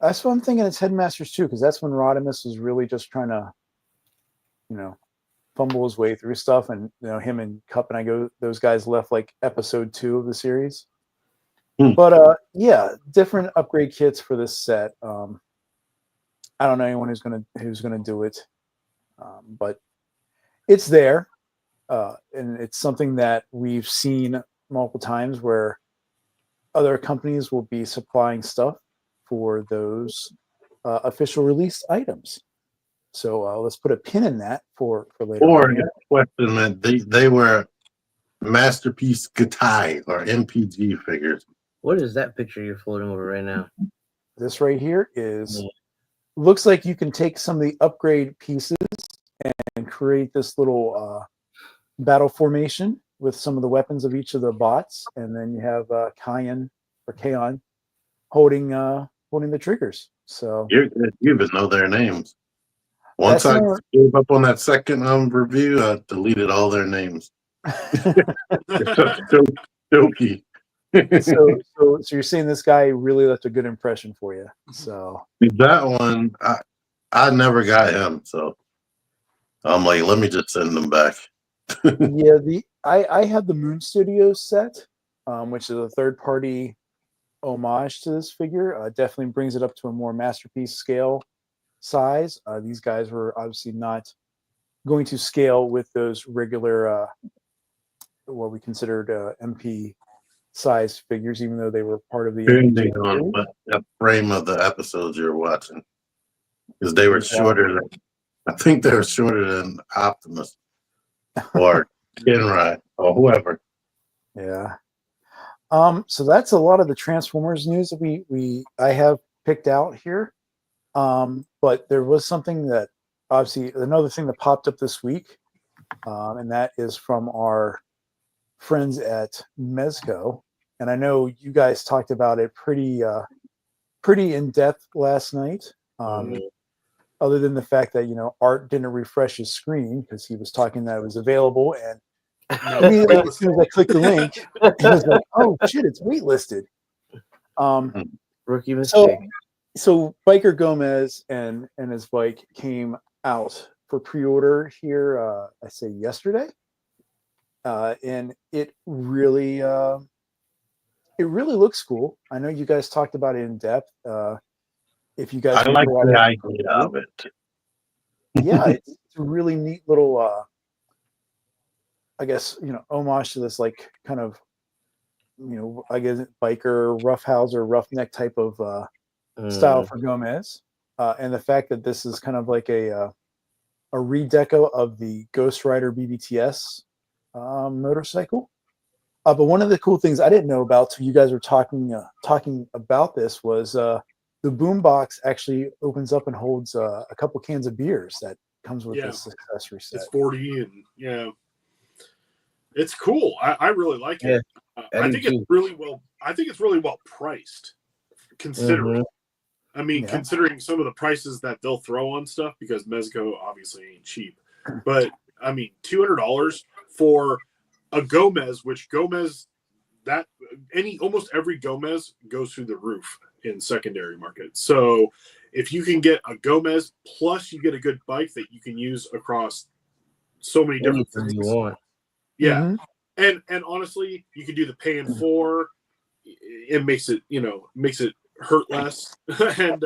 That's what I'm thinking. It's Headmasters too, because that's when Rodimus was really just trying to, fumble his way through stuff, and him and Cup and those guys left like episode 2 of the series. But yeah, different upgrade kits for this set. I don't know anyone who's gonna do it, but it's there, and it's something that we've seen multiple times where other companies will be supplying stuff for those official release items. So let's put a pin in that for later. Or question that they were Masterpiece Gatai or MPG figures. What is that picture you're floating over right now? This right here looks like you can take some of the upgrade pieces and create this little battle formation with some of the weapons of each of the bots, and then you have Kaon holding the triggers. So you even know their names. Once I gave up on that second review, I deleted all their names. so jokey. so you're saying this guy really left a good impression for you. So that one, I never got him, so I'm like, let me just send them back. Yeah, I have the Moon Studios set, which is a third-party homage to this figure. Definitely brings it up to a more masterpiece scale size. These guys were obviously not going to scale with those regular, what we considered MP size figures, even though they were part of the depending on what frame of the episodes you're watching, because they were shorter than, I think they were shorter than Optimus or Kenrai or whoever. Yeah. So that's a lot of the Transformers news that I have picked out here. But there was something that obviously another thing that popped up this week, and that is from our friends at Mezco. And I know you guys talked about it pretty in depth last night. Other than the fact that Art didn't refresh his screen because he was talking that it was available, and as soon as I clicked the link, it was like, oh shit, it's waitlisted. Rookie mistake. So Biker Gomez and his bike came out for pre-order here, I say yesterday, and it really looks cool. I know you guys talked about it in depth. If you guys, I like the idea of it. Yeah, it's a really neat little, I guess homage to this like kind of, I guess biker roughhouser roughneck type of style for Gomez, and the fact that this is kind of like a redeco of the Ghost Rider BBTS motorcycle. But one of the cool things I didn't know about till you guys were talking about this was the boombox actually opens up and holds a couple cans of beers that comes with this accessory set. It's 40, and it's cool. I really like it. I think it's really well priced, considering. I mean, considering some of the prices that they'll throw on stuff, because Mezco obviously ain't cheap. But I mean, $200 for a Gomez, which Gomez, almost every Gomez goes through the roof in secondary market. So if you can get a Gomez plus you get a good bike that you can use across so many different things you want. Yeah. And honestly, you can do the pay in 4. It makes it hurt less, and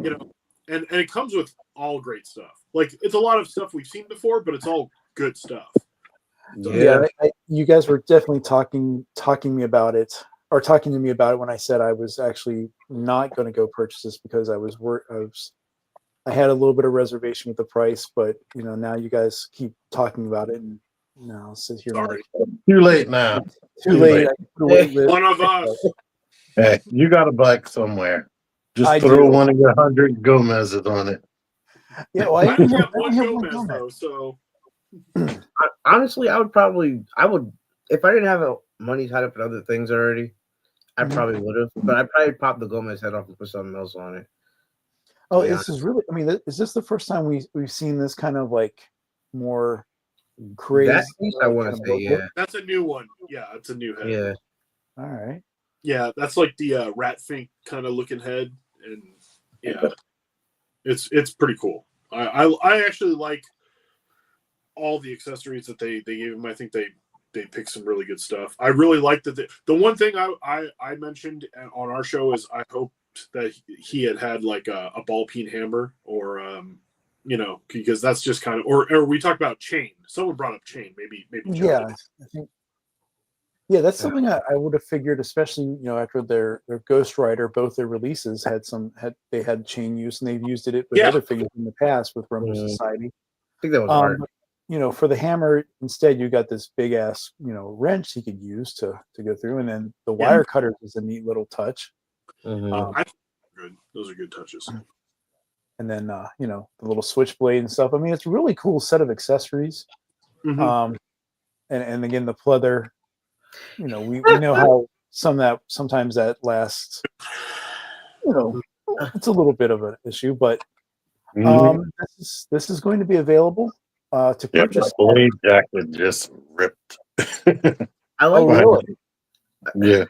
you know, and it comes with all great stuff. Like it's a lot of stuff we've seen before, but it's all good stuff. So, Yeah, you guys were definitely talking to me about it when I said I was actually not going to go purchase this because I had a little bit of reservation with the price, but now you guys keep talking about it, and now I'll sit here. Sorry. Too late now. Too late. I can put a wait list. One of us. Hey, you got a bike somewhere. Just I throw do. one of your 100 Gomez's on it. Yeah, well, I I only have only one have one Gomez Gomez. though, so Honestly, I would if I didn't have money tied up in other things already, I probably would have. But I'd probably pop the Gomez head off and put something else on it. Oh, be this is really. I mean, is this the first time we've seen this kind of like more crazy? That piece I want to say, yeah, that's a new one. Yeah, it's a new head. yeah. All right. Yeah, that's like the Rat Fink kind of looking head, and yeah, it's pretty cool. I actually like all the accessories that they gave him. I think they picked some really good stuff. I really like that. The one thing I mentioned on our show is I hoped that he had like a ball peen hammer or because that's just kind of or we talked about chain. Someone brought up chain. Maybe Yeah, I think. Yeah, that's something I would have figured, especially after their Ghost Rider, both their releases had chain use, and they've used it with other figures in the past with Rumble Society. I think that was hard. For the hammer, instead you got this big ass wrench he could use to go through, and then the wire cutter is a neat little touch. I think good. Those are good touches. And then the little switchblade and stuff. I mean, it's a really cool set of accessories. Mm-hmm. And again, the pleather. We know how sometimes that lasts. It's a little bit of an issue, but this is going to be available to purchase. The blade jacket just ripped. I like really? Yeah.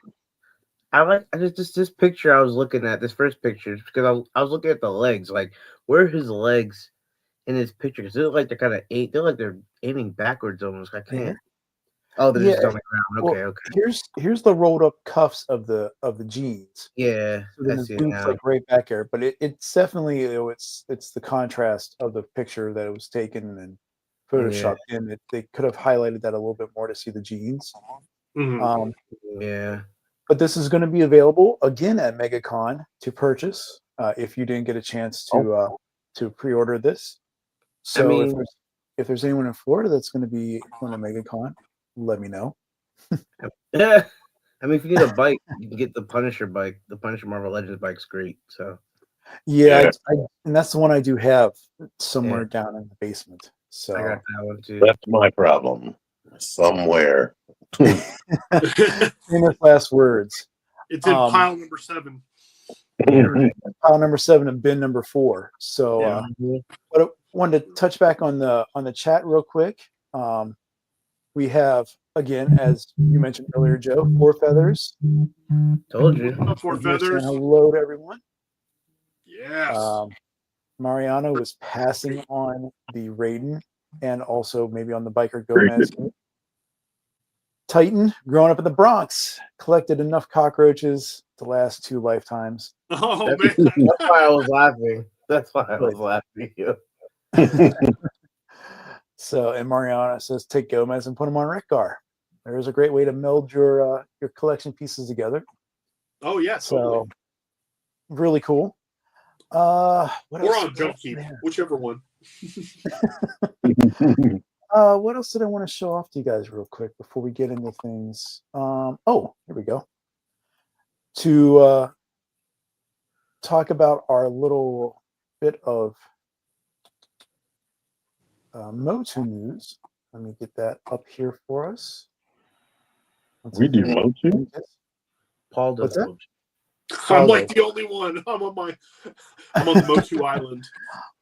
I like this picture I was looking at, this first picture, because I was looking at the legs. Like, where are his legs in this picture? Because they look like they're aiming backwards almost. I can't. Oh, they're just on the ground. Okay, okay. Here's the rolled up cuffs of the jeans. Yeah, so I see it now. like right back here, but it's definitely it's the contrast of the picture that it was taken and photoshopped in. They could have highlighted that a little bit more to see the jeans. Mm-hmm. Yeah. But this is going to be available again at MegaCon to purchase if you didn't get a chance to pre-order this. So if there's anyone in Florida that's going to be going to MegaCon, let me know. Yeah. I mean, if you need a bike, you can get the Punisher bike. The Punisher Marvel Legends bike's great. So yeah. And that's the one I do have somewhere down in the basement. So I got that one too. That's my problem. Somewhere. Famous last words. It's in pile number 7. Pile number 7 and bin number 4. So, but I wanted to touch back on the chat real quick. We have, again, as you mentioned earlier, Joe, 4 feathers. Told you. 4 feathers. Hello to everyone. Yes. Mariano was passing on the Raiden and also maybe on the Biker Gomez. Titan, growing up in the Bronx, collected enough cockroaches to last 2 lifetimes. Oh, man. That's why I was laughing. That's why I was laughing. So, and Mariana says, take Gomez and put him on Rekgar. There's a great way to meld your collection pieces together. Oh, yeah. So, really cool. What or else on Jump Keep, whichever one. What else did I want to show off to you guys real quick before we get into things? Here we go. To talk about our little bit of Motu news. Let me get that up here for us. We do Motu? Paul does that? I'm like the only one. I'm on the Motu Island.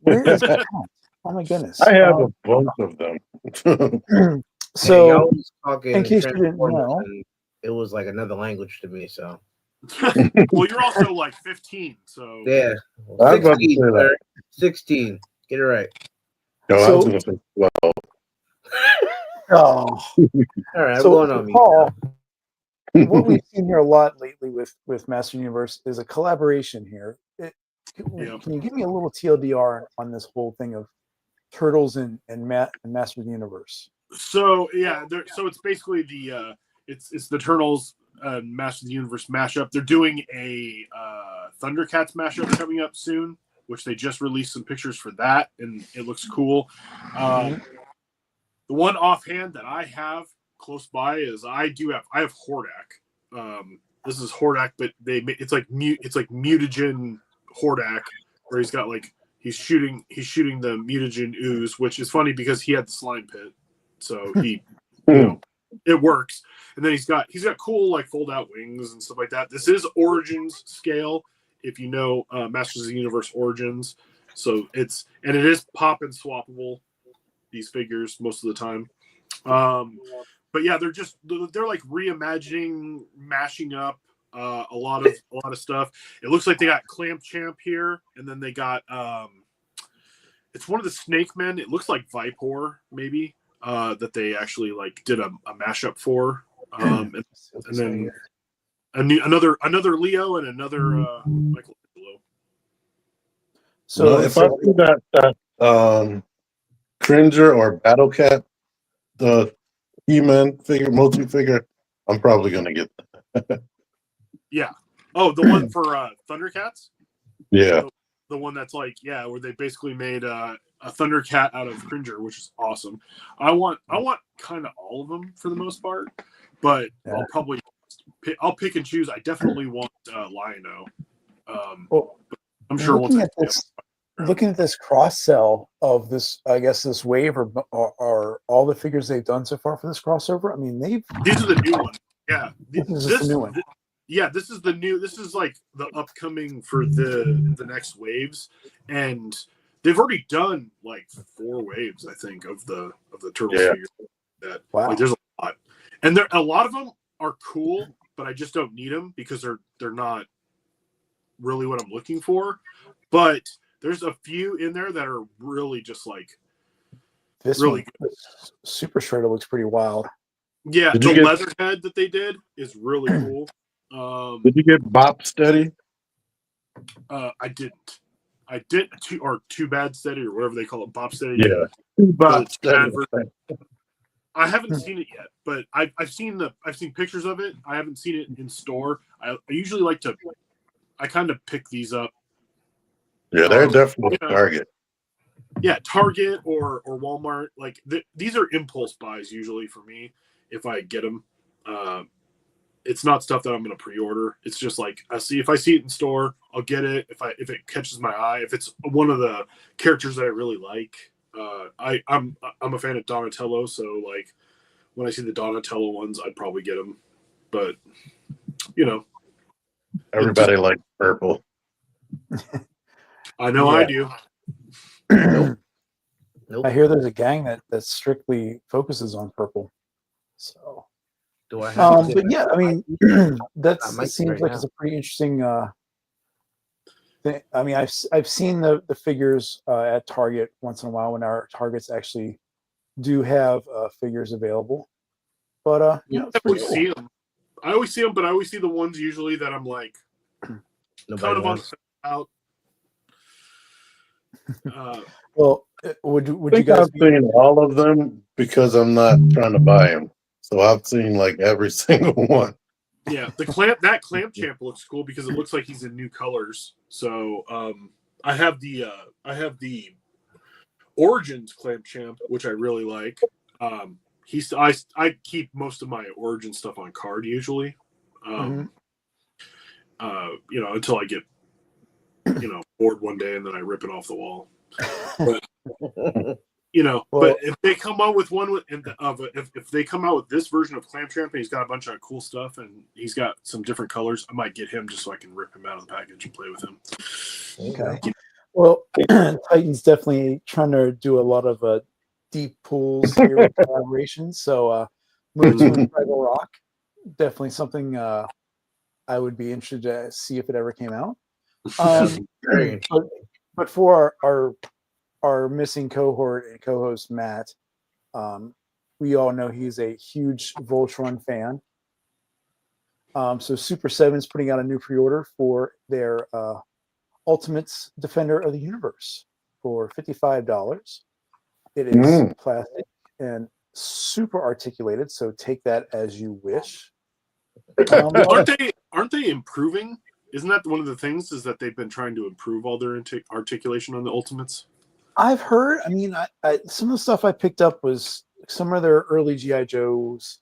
Where is that? Oh my goodness! I have a bunch of them. So, talking in case you didn't know, it was like another language to me. So, well, you're also like 15. So yeah, 16. Get it right. No, I was going to say 12. Oh, all right. I'm going on Paul, what we've seen here a lot lately with Master Universe is a collaboration here. Yeah. Can you give me a little TLDR on this whole thing of Turtles and Master of the Universe? So yeah, so it's basically the it's the Turtles Master of the Universe mashup. They're doing a Thundercats mashup coming up soon, which they just released some pictures for that, and it looks cool. The one offhand that I have close by is I have Hordak. This is Hordak, but it's like mutagen Hordak, where he's got like he's shooting the mutagen ooze, which is funny because he had the slime pit, so he it works. And then he's got cool like fold out wings and stuff like that. This is Origins scale, if you know Masters of the Universe Origins. So it is pop and swappable, these figures most of the time. But yeah, they're like reimagining, mashing up a lot of stuff. It looks like they got Clamp Champ here, and then they got it's one of the Snake Men. It looks like Vipor maybe that they actually like did a mashup for, and then another Leo and another Michelangelo. So if I see that Cringer or Battle Cat, the He-Man figure, multi-figure, I'm probably gonna get that. Yeah. Oh, the one for Thundercats? Yeah. The one that's like, yeah, where they basically made a Thundercat out of Cringer, which is awesome. I want kind of all of them for the most part, but yeah. I'll pick and choose. I definitely want Lion-O. Well, I'm sure looking at this cross sell of this, I guess this wave or all the figures they've done so far for this crossover. I mean, these are the new ones. Yeah, this is the new one. Yeah, this is the new. This is like the upcoming for the next waves, and they've already done like 4 waves, I think, of the Turtles figures. Wow, like, there's a lot, and a lot of them are cool, but I just don't need them because they're not really what I'm looking for. But there's a few in there that are really just like this really good. Super Shredder looks pretty wild. Yeah, the Leatherhead that they did is really cool. Did you get Bop Steady? I didn't. I did Too Bad Steady or whatever they call it, Bop Steady. Yeah, Bop Steady. I haven't seen it yet, but I've seen pictures of it. I haven't seen it in store. I usually like to. I kind of pick these up. Yeah, they're definitely Target. Yeah, Target or Walmart. Like these are impulse buys usually for me if I get them. It's not stuff that I'm going to pre-order. It's just like if I see it in store, I'll get it. If it catches my eye, if it's one of the characters that I really like, I'm a fan of Donatello, so like when I see the Donatello ones, I'd probably get them. But everybody likes purple. I know I do. Nope. I hear there's a gang that strictly focuses on purple. So. Do I have but yeah, I mean, it seems right like now. it's a pretty interesting thing. I mean, I've seen the figures at Target once in a while when our Targets actually do have figures available. But it's pretty cool. See them. I always see them, but I always see the ones usually that I'm like kind of on out. Well, would you guys? I've seen all of them because I'm not trying to buy them. So I've seen like every single one. Yeah, that Clamp Champ looks cool because it looks like he's in new colors. So I have the Origins Clamp Champ, which I really like. I keep most of my Origin stuff on card usually. Until I get bored one day and then I rip it off the wall. But, but if they come out with one if they come out with this version of Clamp Champ and he's got a bunch of cool stuff and he's got some different colors, I might get him just so I can rip him out of the package and play with him. Okay. Well, Titan's definitely trying to do a lot of deep pools here with collaborations. So Merton and Tribal Rock, definitely something I would be interested to see if it ever came out. But for our missing cohort and co-host Matt, we all know he's a huge Voltron fan. So Super 7 is putting out a new pre-order for their Ultimates Defender of the Universe for $55. It is Mm. plastic and super articulated, so take that as you wish. Aren't they improving? Isn't that one of the things? Is that they've been trying to improve all their articulation on the Ultimates? I've heard. I mean, some of the stuff I picked up was some of their early GI Joes.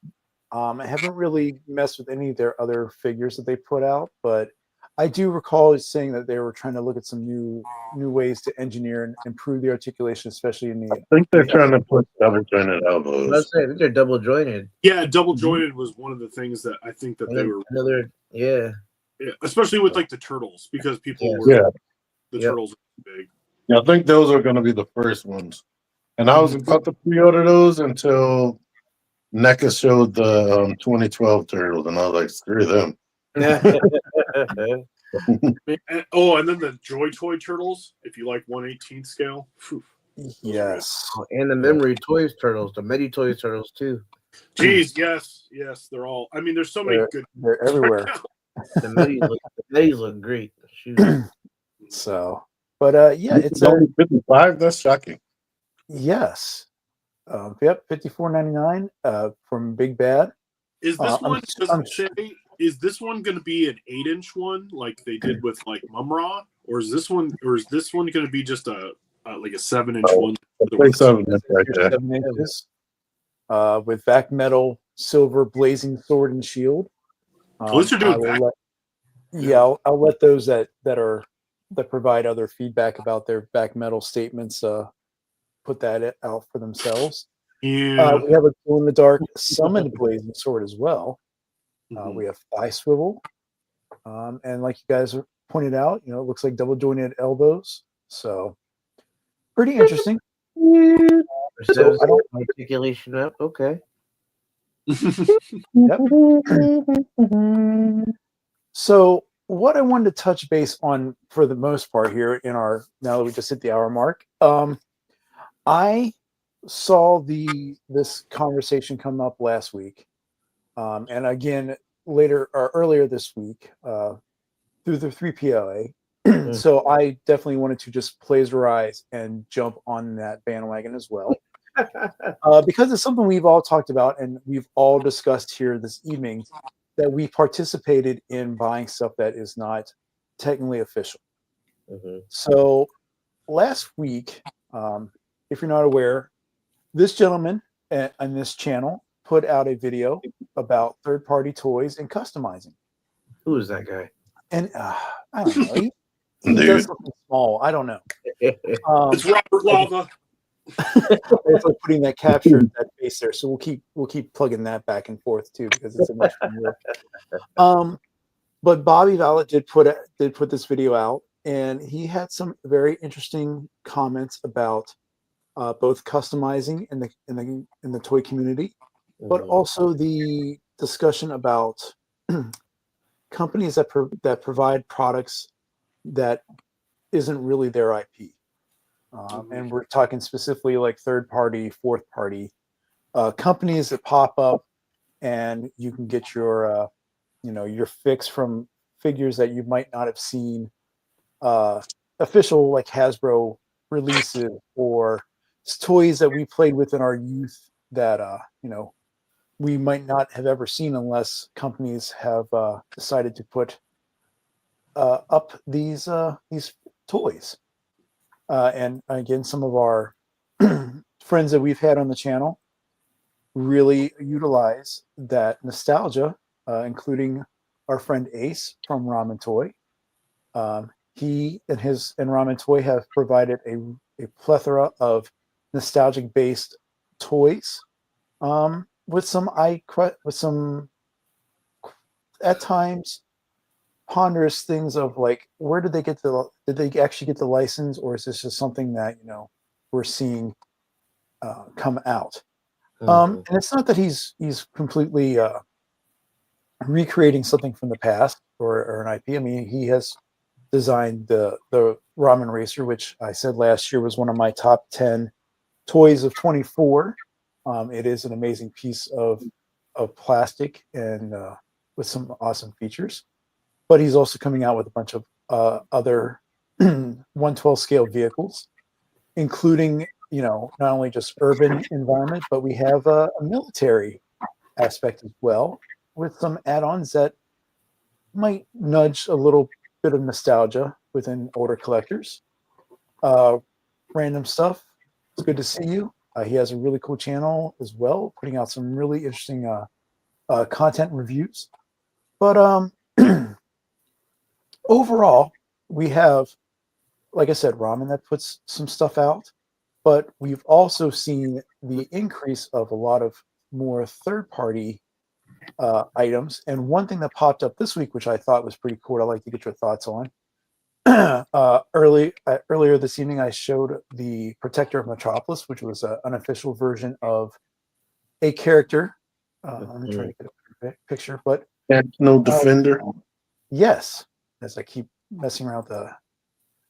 I haven't really messed with any of their other figures that they put out, but I do recall saying that they were trying to look at some new ways to engineer and improve the articulation, especially in the. I think they're trying to put double jointed elbows. Let's say I think they're double jointed. Yeah, double jointed was one of the things that I think that they were. Yeah, especially with like the turtles, because people Yes. were. Yeah. The Yep. turtles are big. Yeah, I think those are going to be the first ones. And I was about to pre-order those until NECA showed the 2012 turtles, and I was like, screw them. And then the Joy Toy turtles, if you like 1/18 scale. Phew. Yes. And the Memory Toys turtles, the Medi Toys turtles too. Geez, yes, they're all. I mean, there's so many good. They're everywhere. The Medis look great. Shoot. So, but yeah, it's only 55. That's shocking. Yes. Yep, $54.99 from Big Bad. Is this I'm- one? Does I'm- it say? Is this one going to be an 8-inch one like they did with like Mumra, or is this one going to be just a like a 7-inch one? Play 7 right there. 7 inches, with back metal, silver blazing sword and shield. At least you're doing I will back. I'll let those that provide other feedback about their back metal statements put that out for themselves. Yeah. We have a glow in the dark summoned blazing sword as well. Mhm. We have thigh swivel, and like you guys pointed out, it looks like double jointed elbows. So pretty interesting. So I don't. Articulation up. Okay. So what I wanted to touch base on for the most part here now that we just hit the hour mark, I saw this conversation come up last week, and again earlier this week through the 3PLA. So I definitely wanted to just plagiarize and jump on that bandwagon as well. Because it's something we've all talked about and we've all discussed here this evening, that we participated in buying stuff that is not technically official. So last week, if you're not aware, this gentleman on this channel put out a video about third-party toys and customizing. Who is that guy? And I don't know. He does something small. I don't know. It's Robert Lava. It's like putting that capture that face there. So we'll keep plugging that back and forth too, because it's a much fun work. But Bobby Vallet did put this video out, and he had some very interesting comments about both customizing in the toy community, but also the discussion about companies that provide products that isn't really their IP. And we're talking specifically like third party, fourth party companies that pop up, and you can get your fix from figures that you might not have seen official like Hasbro releases, or toys that we played with in our youth that we might not have ever seen unless companies have decided to put up these toys. And again, some of our friends that we've had on the channel really utilize that nostalgia, including our friend Ace from Ramen Toy. He and Ramen Toy have provided a plethora of nostalgic-based toys, with some at times ponderous things of like, where did they actually get the license, or is this just something that we're seeing come out? And it's not that he's completely recreating something from the past or an IP. I mean, he has designed the Ramen Racer, which I said last year was one of my top 10 toys of 24. It is an amazing piece of plastic and with some awesome features. But he's also coming out with a bunch of other 112 scale vehicles, including, not only just urban environment, but we have a military aspect as well, with some add-ons that might nudge a little bit of nostalgia within older collectors. Random stuff. It's good to see you. He has a really cool channel as well, putting out some really interesting content reviews. But overall, we have, like I said, Ramen that puts some stuff out, but we've also seen the increase of a lot of more third-party items. And one thing that popped up this week, which I thought was pretty cool, I'd like to get your thoughts on. Earlier this evening, I showed the Protector of Metropolis, which was an unofficial version of a character. Let me try to get a picture, but No Defender. yes, as I keep messing around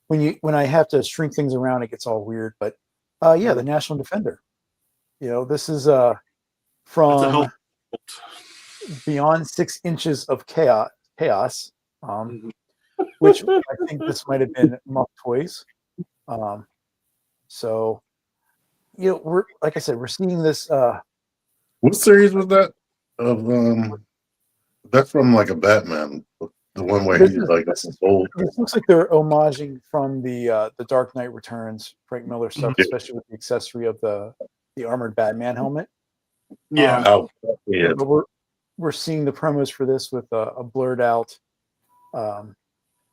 when I have to shrink things around, it gets all weird. But yeah, the National Defender. This is That's a from help. Beyond 6 Inches of Chaos. Which I think this might have been Muff Toys. So, we're, like I said, we're seeing this. What series was that? Of that's from like a Batman. The one where he's like old. This looks like they're homaging from the Dark Knight Returns Frank Miller stuff, especially with the accessory of the armored Batman helmet. Yeah. Yeah. But we're seeing the promos for this with a blurred out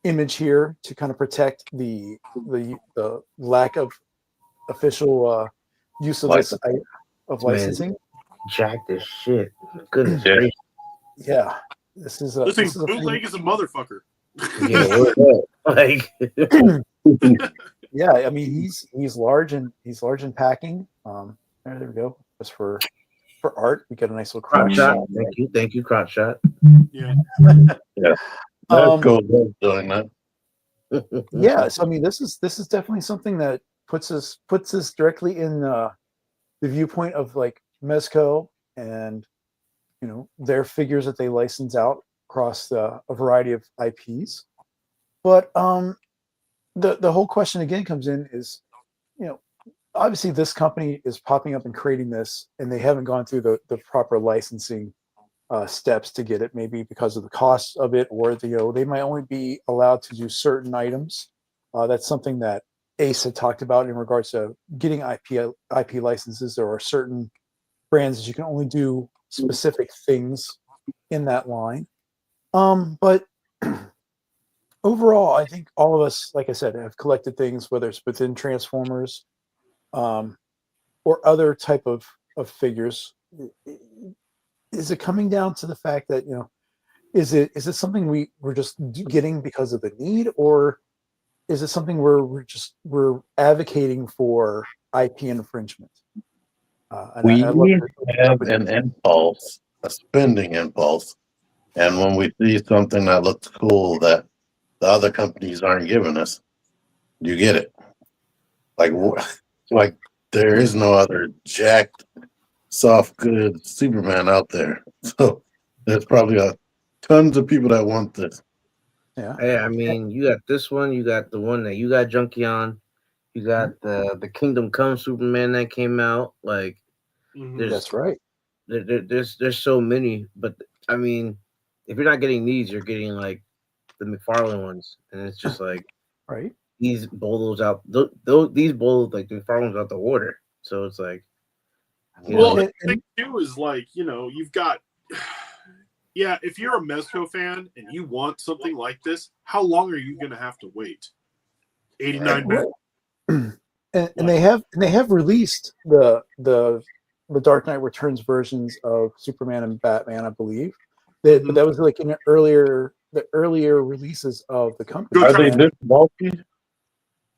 image here to kind of protect the lack of official use of this of licensing. Jacked as shit. Goodness Yeah. gracious. Yeah, this is This thing bootleg is a motherfucker. Yeah, like yeah. I mean, he's large and packing. There we go. Just for art, we get a nice little crotch shot. shot. Thank you, crotch shot. Yeah. Yeah. That's cool. Doing that. Yeah, so I mean, this is definitely something that puts us directly in the viewpoint of like Mezco and their figures that they license out across a variety of IPs. But the whole question again comes in is, obviously this company is popping up and creating this, and they haven't gone through the proper licensing steps to get it, maybe because of the cost of it, or they might only be allowed to do certain items. That's something that Ace had talked about in regards to getting IP licenses. There are certain brands that you can only do specific things in that line. But overall, I think all of us, like I said, have collected things, whether it's within Transformers or other type of figures. Is it coming down to the fact that is it something we're just getting because of the need, or is it something where we're advocating for IP infringement? We have an impulse, a spending impulse, and when we see something that looks cool that the other companies aren't giving us, you get it. Like there is no other jacked, soft, good Superman out there. So there's probably tons of people that want this. Yeah. Hey, I mean, you got this one, you got the one that you got Junkie on, you got the Kingdom Come Superman that came out. Like, that's right. There's so many, but I mean, if you're not getting these, you're getting like the McFarlane ones, and it's just like right. These bolos out, these bolos like the McFarlane's out the water. So it's like, well, the thing too is like you've got. Yeah, if you're a Mezco fan and you want something like this, how long are you going to have to wait? 89 minutes. And they have released the Dark Knight Returns versions of Superman and Batman, I believe. But that was like in the earlier releases of the company. Are they this bulky?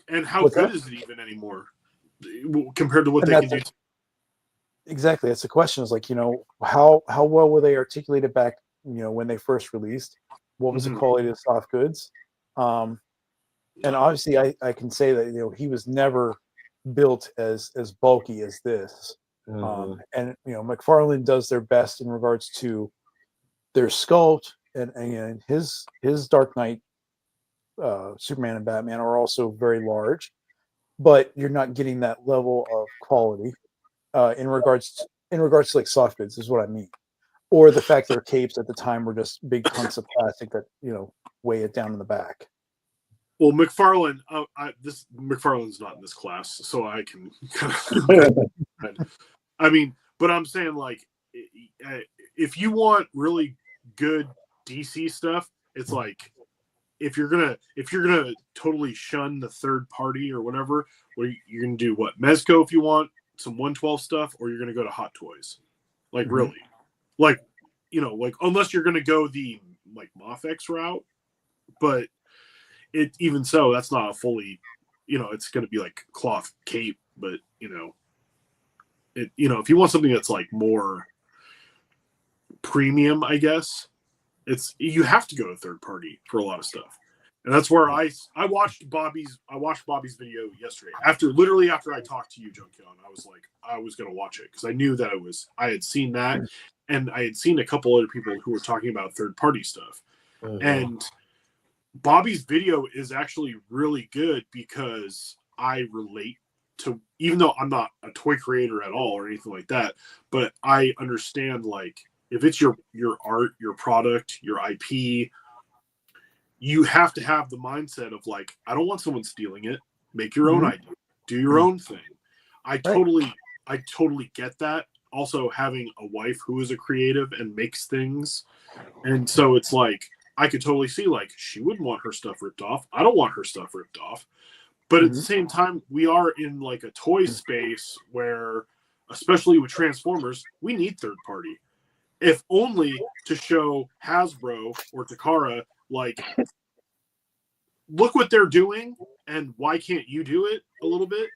And how good is it even anymore compared to what they can do? Exactly, that's the question. Is like how well were they articulated back when they first released? What was the quality of soft goods? And obviously, I can say that he was never built as bulky as this. And McFarlane does their best in regards to their sculpt and his Dark Knight, Superman and Batman are also very large, but you're not getting that level of quality in regards to like soft goods is what I mean, or the fact their capes at the time were just big hunks of plastic that weigh it down in the back. Well, McFarlane, McFarlane's not in this class, so I can. I mean, but I'm saying like, if you want really good DC stuff, it's like if you're gonna totally shun the third party or whatever, you're gonna do what Mezco if you want some 112 stuff, or you're gonna go to Hot Toys, like really, like like unless you're gonna go the like Mofex route, but. Even so, that's not a fully, it's going to be like cloth cape, but if you want something that's like more premium, I guess you have to go to third party for a lot of stuff, and that's where I watched Bobby's video yesterday after I talked to you, Junkyard. I was like I was going to watch it because I knew that I had seen that, and I had seen a couple other people who were talking about third party stuff, and. Bobby's video is actually really good because I relate to, even though I'm not a toy creator at all or anything like that, but I understand like if it's your art, your product, your IP, you have to have the mindset of like, I don't want someone stealing it. Make your own idea. Do your own thing. I totally get that. Also having a wife who is a creative and makes things. And so it's like, I could totally see like she wouldn't want her stuff ripped off. I don't want her stuff ripped off. But at the same time, we are in like a toy space where, especially with Transformers, we need third party. If only to show Hasbro or Takara, like, look what they're doing and why can't you do it a little bit,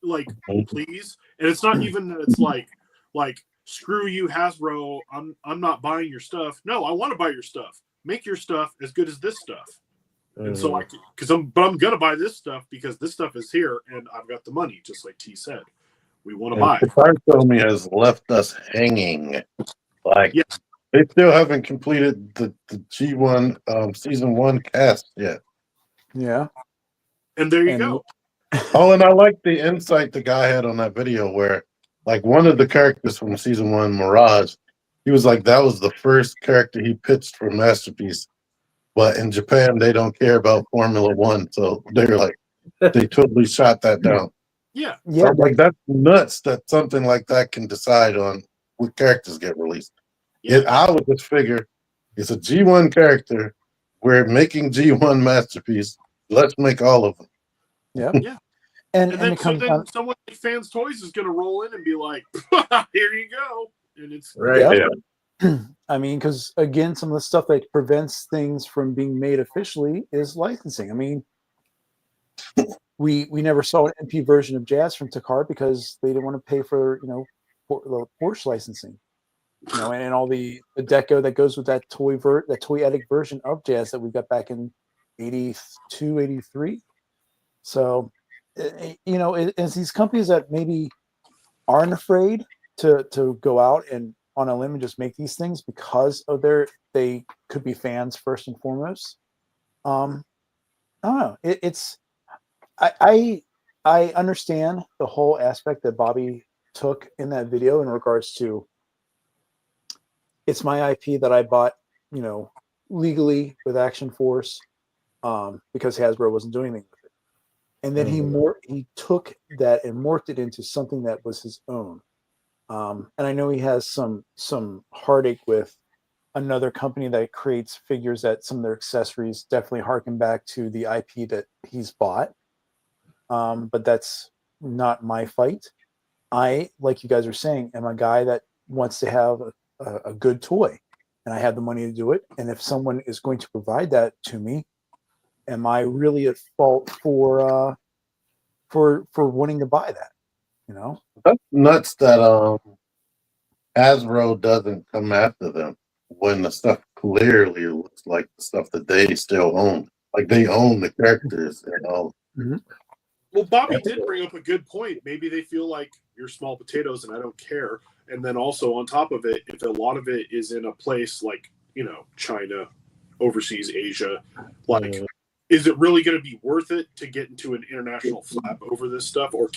Like, please. And it's not even that it's like, screw you, Hasbro. I'm not buying your stuff. No, I want to buy your stuff. Make your stuff as good as this stuff. And so I'm gonna buy this stuff because this stuff is here and I've got the money, just like T said. We want to buy. Takara has left us hanging. Like they still haven't completed the G1 season 1 cast yet. Yeah. And there you go. Oh, and I like the insight the guy had on that video where like one of the characters from season 1, Mirage, he was like, that was the first character he pitched for Masterpiece. But in Japan, they don't care about Formula One. So they're like, they totally shot that down. Yeah. So like, that's nuts that something like that can decide on what characters get released. Yeah. I would just figure it's a G1 character. We're making G1 Masterpiece. Let's make all of them. Yeah. Yeah. And then, it comes then someone like Fans Toys is going to roll in and be like, here you go. And it's right. Yeah. I mean, because again, some of the stuff that prevents things from being made officially is licensing. I mean, we never saw an MP version of Jazz from Takara because they didn't want to pay for the Porsche licensing, and all the deco that goes with that toyetic version of Jazz that we got back in 82, 83. So. It's these companies that maybe aren't afraid to go out and on a limb and just make these things because of they could be fans first and foremost. I don't know. I understand the whole aspect that Bobby took in that video in regards to it's my IP that I bought, legally with Action Force, because Hasbro wasn't doing anything. And then he took that and morphed it into something that was his own. And I know he has some heartache with another company that creates figures that some of their accessories definitely harken back to the IP that he's bought. But that's not my fight. I, like you guys are saying, am a guy that wants to have a good toy, and I have the money to do it. And if someone is going to provide that to me, am I really at fault for wanting to buy that? That's nuts that Hasbro doesn't come after them when the stuff clearly looks like the stuff that they still own. Like they own the characters and all. Mm-hmm. Well, Bobby did bring up a good point. Maybe they feel like you're small potatoes and I don't care. And then also on top of it, if a lot of it is in a place like, China, overseas Asia, like, is it really going to be worth it to get into an international flap over this stuff? Or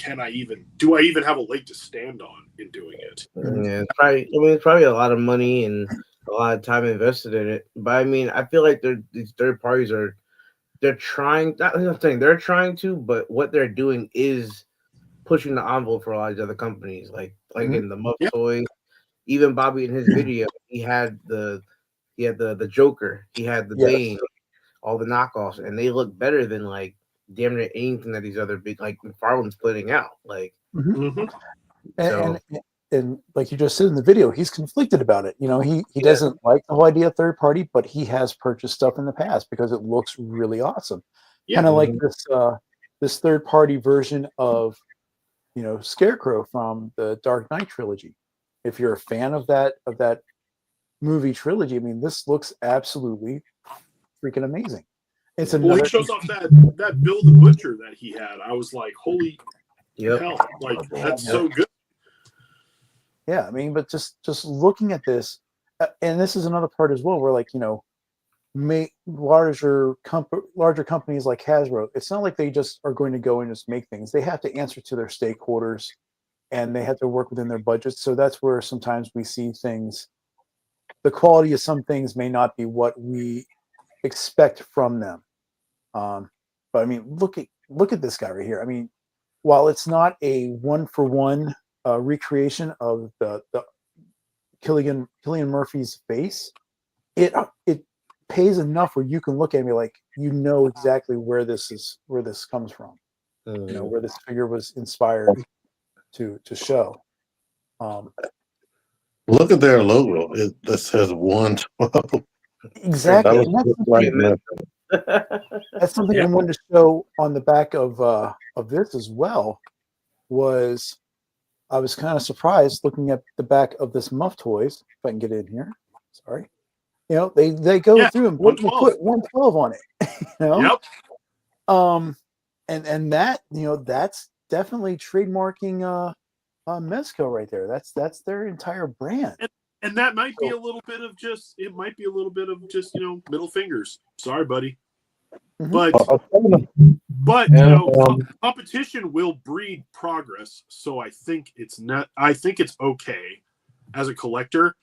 do I even have a leg to stand on in doing it? Yeah, it's probably a lot of money and a lot of time invested in it. But I mean, I feel like these third parties they're trying. Not saying they're trying to, but what they're doing is pushing the envelope for a lot of these other companies, like in the Muff Toy. Even Bobby in his video, he had the Joker, he had the Bane, all the knockoffs, and they look better than like damn near anything that these other big like McFarlane's putting out. Like, and like you just said in the video, he's conflicted about it. He doesn't like the whole idea of third party, but he has purchased stuff in the past because it looks really awesome. Kind of like this third party version of Scarecrow from the Dark Knight trilogy. If you're a fan of that movie trilogy, I mean, this looks absolutely freaking amazing. It's another. He shows off that Bill the Butcher that he had. I was like, holy hell! Like that's so good. Yeah, I mean, but just looking at this, and this is another part as well, where like larger companies like Hasbro, it's not like they just are going to go and just make things. They have to answer to their stakeholders, and they have to work within their budgets. So that's where sometimes we see things. The quality of some things may not be what we expect from them. But I mean, look at this guy right here. I mean, while it's not a 1-for-1 recreation of the Cillian Murphy's face, it pays enough where you can look at me like exactly where this comes from. Where this figure was inspired to show. Look at their logo. That says 112. Exactly. That's something I wanted to show on the back of this as well. I was kind of surprised looking at the back of this Muff Toys. If I can get in here, sorry. They go through and put 112 on it. Yep. And that that's definitely trademarking Mezco right there. That's their entire brand. And that might be a little bit of just middle fingers. Sorry, buddy. But competition will breed progress. So I think it's okay as a collector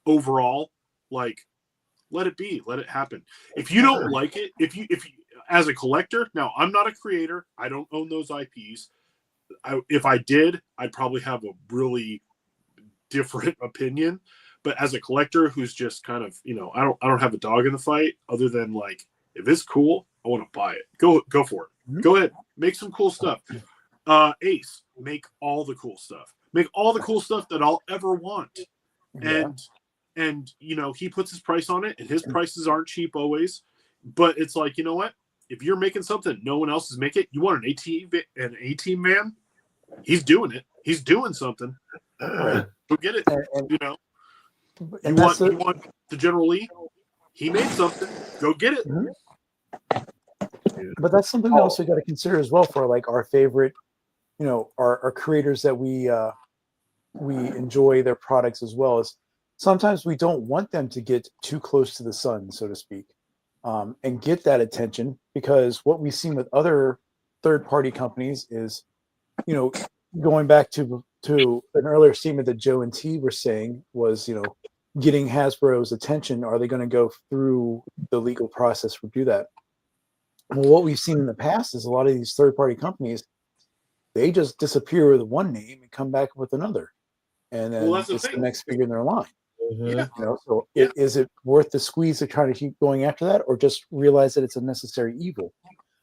overall. Like, let it be, let it happen. If you don't like it, if you as a collector, now I'm not a creator, I don't own those IPs. If I did, I'd probably have a really different opinion. But as a collector who's just kind of, I don't have a dog in the fight other than like, if it's cool, I want to buy it. Go for it. Go ahead. Make some cool stuff. Ace, make all the cool stuff. Make all the cool stuff that I'll ever want. Yeah. And he puts his price on it, and his prices aren't cheap always. But it's like, you know what? If you're making something no one else is making it, you want an A-team man? He's doing it. He's doing something. Right. Go get it. And you want the General Lee? He made something. Go get it. But that's something we also got to consider as well for like our favorite, our creators that we enjoy their products as well. As sometimes we don't want them to get too close to the sun, so to speak, and get that attention, because what we've seen with other third-party companies is, going back to an earlier statement that Joe and T were saying was, getting Hasbro's attention. Are they going to go through the legal process to do that? Well, what we've seen in the past is a lot of these third-party companies, they just disappear with one name and come back with another, and then it's the next figure in their line. Is it worth the squeeze to try to keep going after that, or just realize that it's a necessary evil?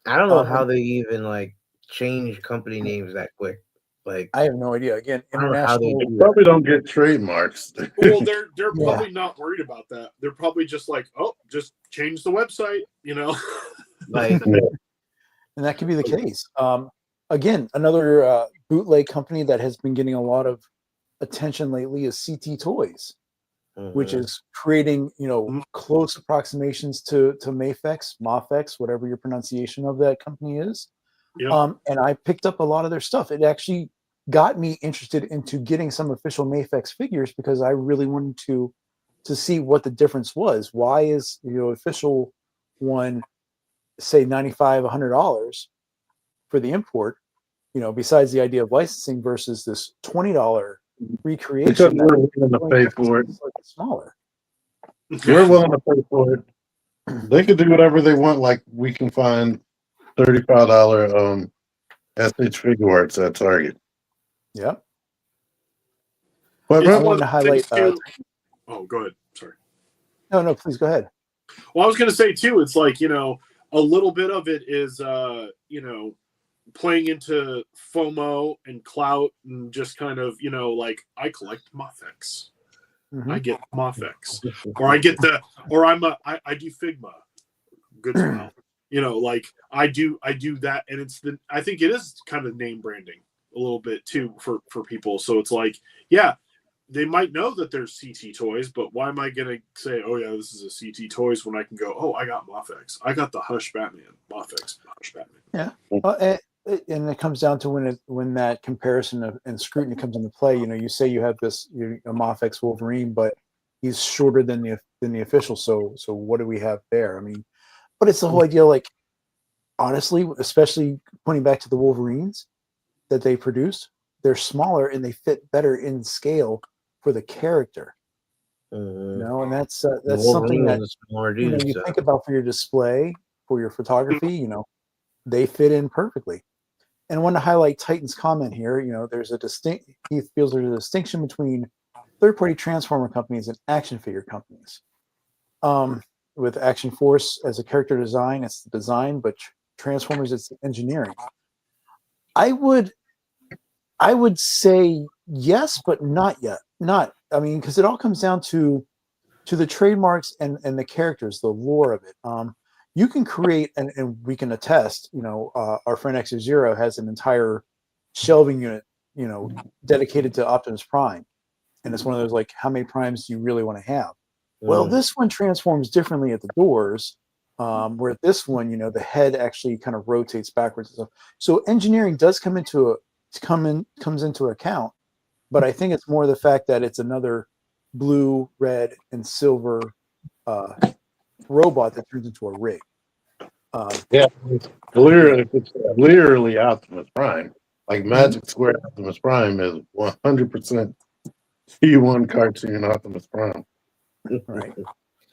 I don't know how they even like change company names that quick. Like, I have no idea. Again, international. They probably don't get trademarks. Well, they're probably not worried about that. They're probably just like, just change the website, Like, and that could be the case. Again, another bootleg company that has been getting a lot of attention lately is CT Toys, which is creating, close approximations to Mafex, whatever your pronunciation of that company is. Yep. And I picked up a lot of their stuff. It actually got me interested into getting some official Mafex figures because I really wanted to see what the difference was. Why is official one say $95, $100 for the import? Besides the idea of licensing versus this $20 recreation. Because we're willing to pay for it. Smaller. We're willing to pay for it. They could do whatever they want. Like we can find $35 SH figure arts at Target. Yeah. But I wanted to highlight. Oh, go ahead. Sorry. No, please go ahead. Well, I was going to say too. It's like a little bit of it is playing into FOMO and clout and just kind of like I collect Mafex. Mm-hmm. I get Mafex, or I get I do Figma. Good smile. Like I do that, and I think it is kind of name branding a little bit too for people. So it's like, yeah, they might know that there's CT toys, but why am I gonna say, oh yeah, this is a CT toys when I can go, oh, I got Mafex, I got the Hush Batman Mafex, Hush Batman. Yeah, and it comes down to when that comparison and scrutiny comes into play. You say you have this a Mafex Wolverine, but he's shorter than the official. So what do we have there? I mean, but it's the whole idea. Like honestly, especially pointing back to the Wolverines that they produced, they're smaller and they fit better in scale for the character. And that's something that you think about for your display, for your photography. They fit in perfectly. And I want to highlight Titan's comment here. He feels there's a distinction between third-party transformer companies and action figure companies. With Action Force as a character design, it's the design, but Transformers, it's the engineering. I would say yes, but not yet. Because it all comes down to the trademarks and the characters, the lore of it. You can create, and we can attest, our friend X0 has an entire shelving unit, dedicated to Optimus Prime. And it's one of those, like, how many primes do you really want to have? Well, this one transforms differently at the doors, where this one, the head actually kind of rotates backwards and stuff. So engineering does comes into account, but I think it's more the fact that it's another blue, red, and silver robot that turns into a rig. Yeah, it's literally Optimus Prime. Like Magic Square Optimus Prime is 100% P1 cartoon Optimus Prime. Right.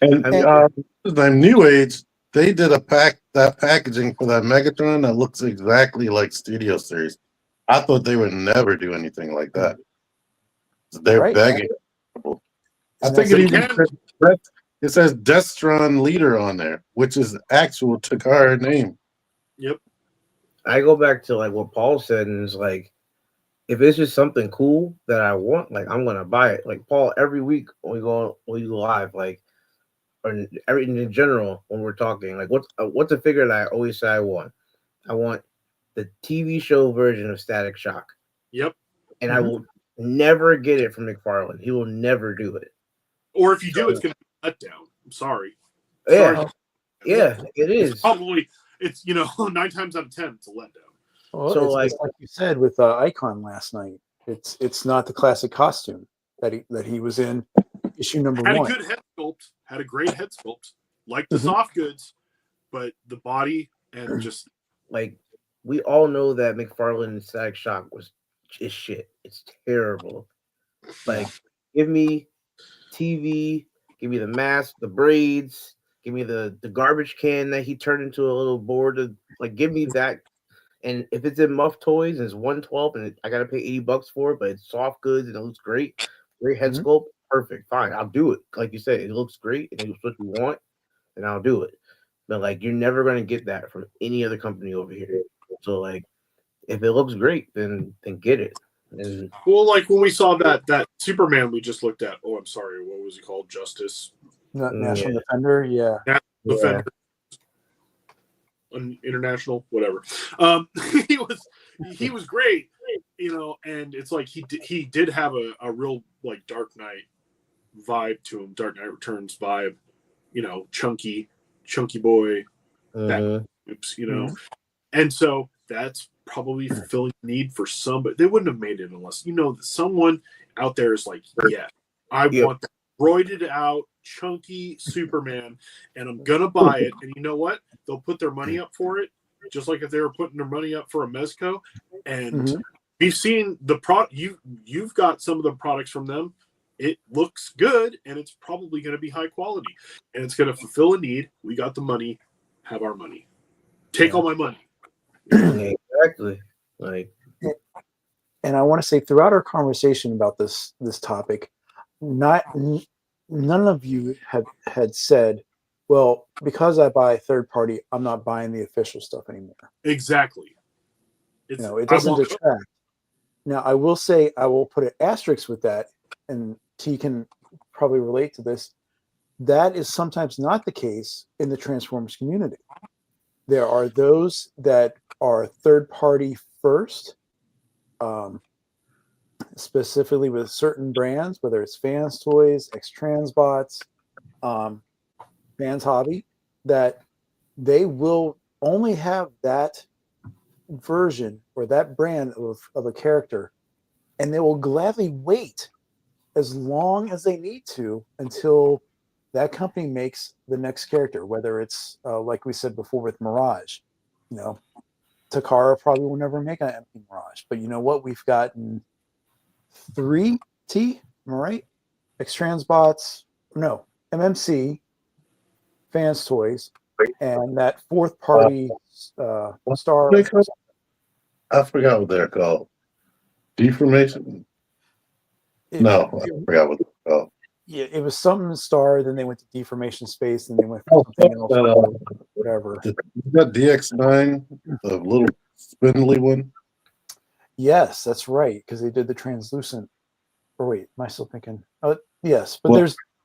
And New Age, they did that packaging for that Megatron that looks exactly like Studio Series. I thought they would never do anything like that. They're begging. I think it says Destron Leader on there, which is actual Takara name. Yep. I go back to like what Paul said, and it's like, if it's just something cool that I want, like I'm gonna buy it. Like Paul, every week when we go live, like, or in general when we're talking, like what's a figure that I always say I want? I want the TV show version of Static Shock. Yep. And I will never get it from McFarlane. He will never do it. Or if you do, it's gonna be a letdown. I'm sorry. Yeah. Yeah, it is. It's 9 times out of 10, it's a letdown. Well, so it's like you said with Icon last night, it's not the classic costume that he was in issue number 1. Had a good head sculpt, had a great head sculpt, like the soft goods, but the body and just like we all know that McFarlane Static Shock is shit. It's terrible. Like, give me TV, give me the mask, the braids, give me the garbage can that he turned into a little board. Give me that. And if it's in Muff Toys and it's $112 and I gotta pay $80 for it, but it's soft goods and it looks great head sculpt, perfect, fine, I'll do it. Like you said, it looks great and it's what you want, and I'll do it. But like, you're never gonna get that from any other company over here. So like, if it looks great, then get it. And well, like when we saw that Superman we just looked at. Oh, I'm sorry, what was he called? Justice, National Defender, National Defender. International, whatever. He was great, and it's like he did have a real like Dark Knight vibe to him, Dark Knight Returns vibe, chunky boy, that oops, and so that's probably fulfilling the need for some, but they wouldn't have made it unless that someone out there is like, yeah, I want the roided out, chunky Superman, and I'm gonna buy it. And you know what? They'll put their money up for it, just like if they were putting their money up for a Mezco. And we've seen the product. You've got some of the products from them. It looks good, and it's probably going to be high quality, and it's going to fulfill a need. We got the money. Have our money. Take all my money. Exactly. Like, and I want to say throughout our conversation about this topic, none of you had said, well, because I buy third party, I'm not buying the official stuff anymore. Exactly. It doesn't detract. Now, I will say, I will put an asterisk with that, and T can probably relate to this. That is sometimes not the case in the Transformers community. There are those that are third party first, specifically with certain brands, whether it's Fans Toys, X-Transbots, Fans Hobby, that they will only have that version or that brand of a character, and they will gladly wait as long as they need to until that company makes the next character, whether it's like we said before with Mirage. Takara probably will never make an empty Mirage, but you know what? We've gotten 3 T, am I right? X-Transbots, no, MMC, Fans Toys, and that fourth party Star. I forgot what they're called. Deformation? I forgot what they're called. Yeah, it was something Star, then they went to Deformation Space, and they went for something else, whatever. You got DX9, the little spindly one? Yes, that's right, because they did the translucent. Or wait, am I still thinking? Yes, but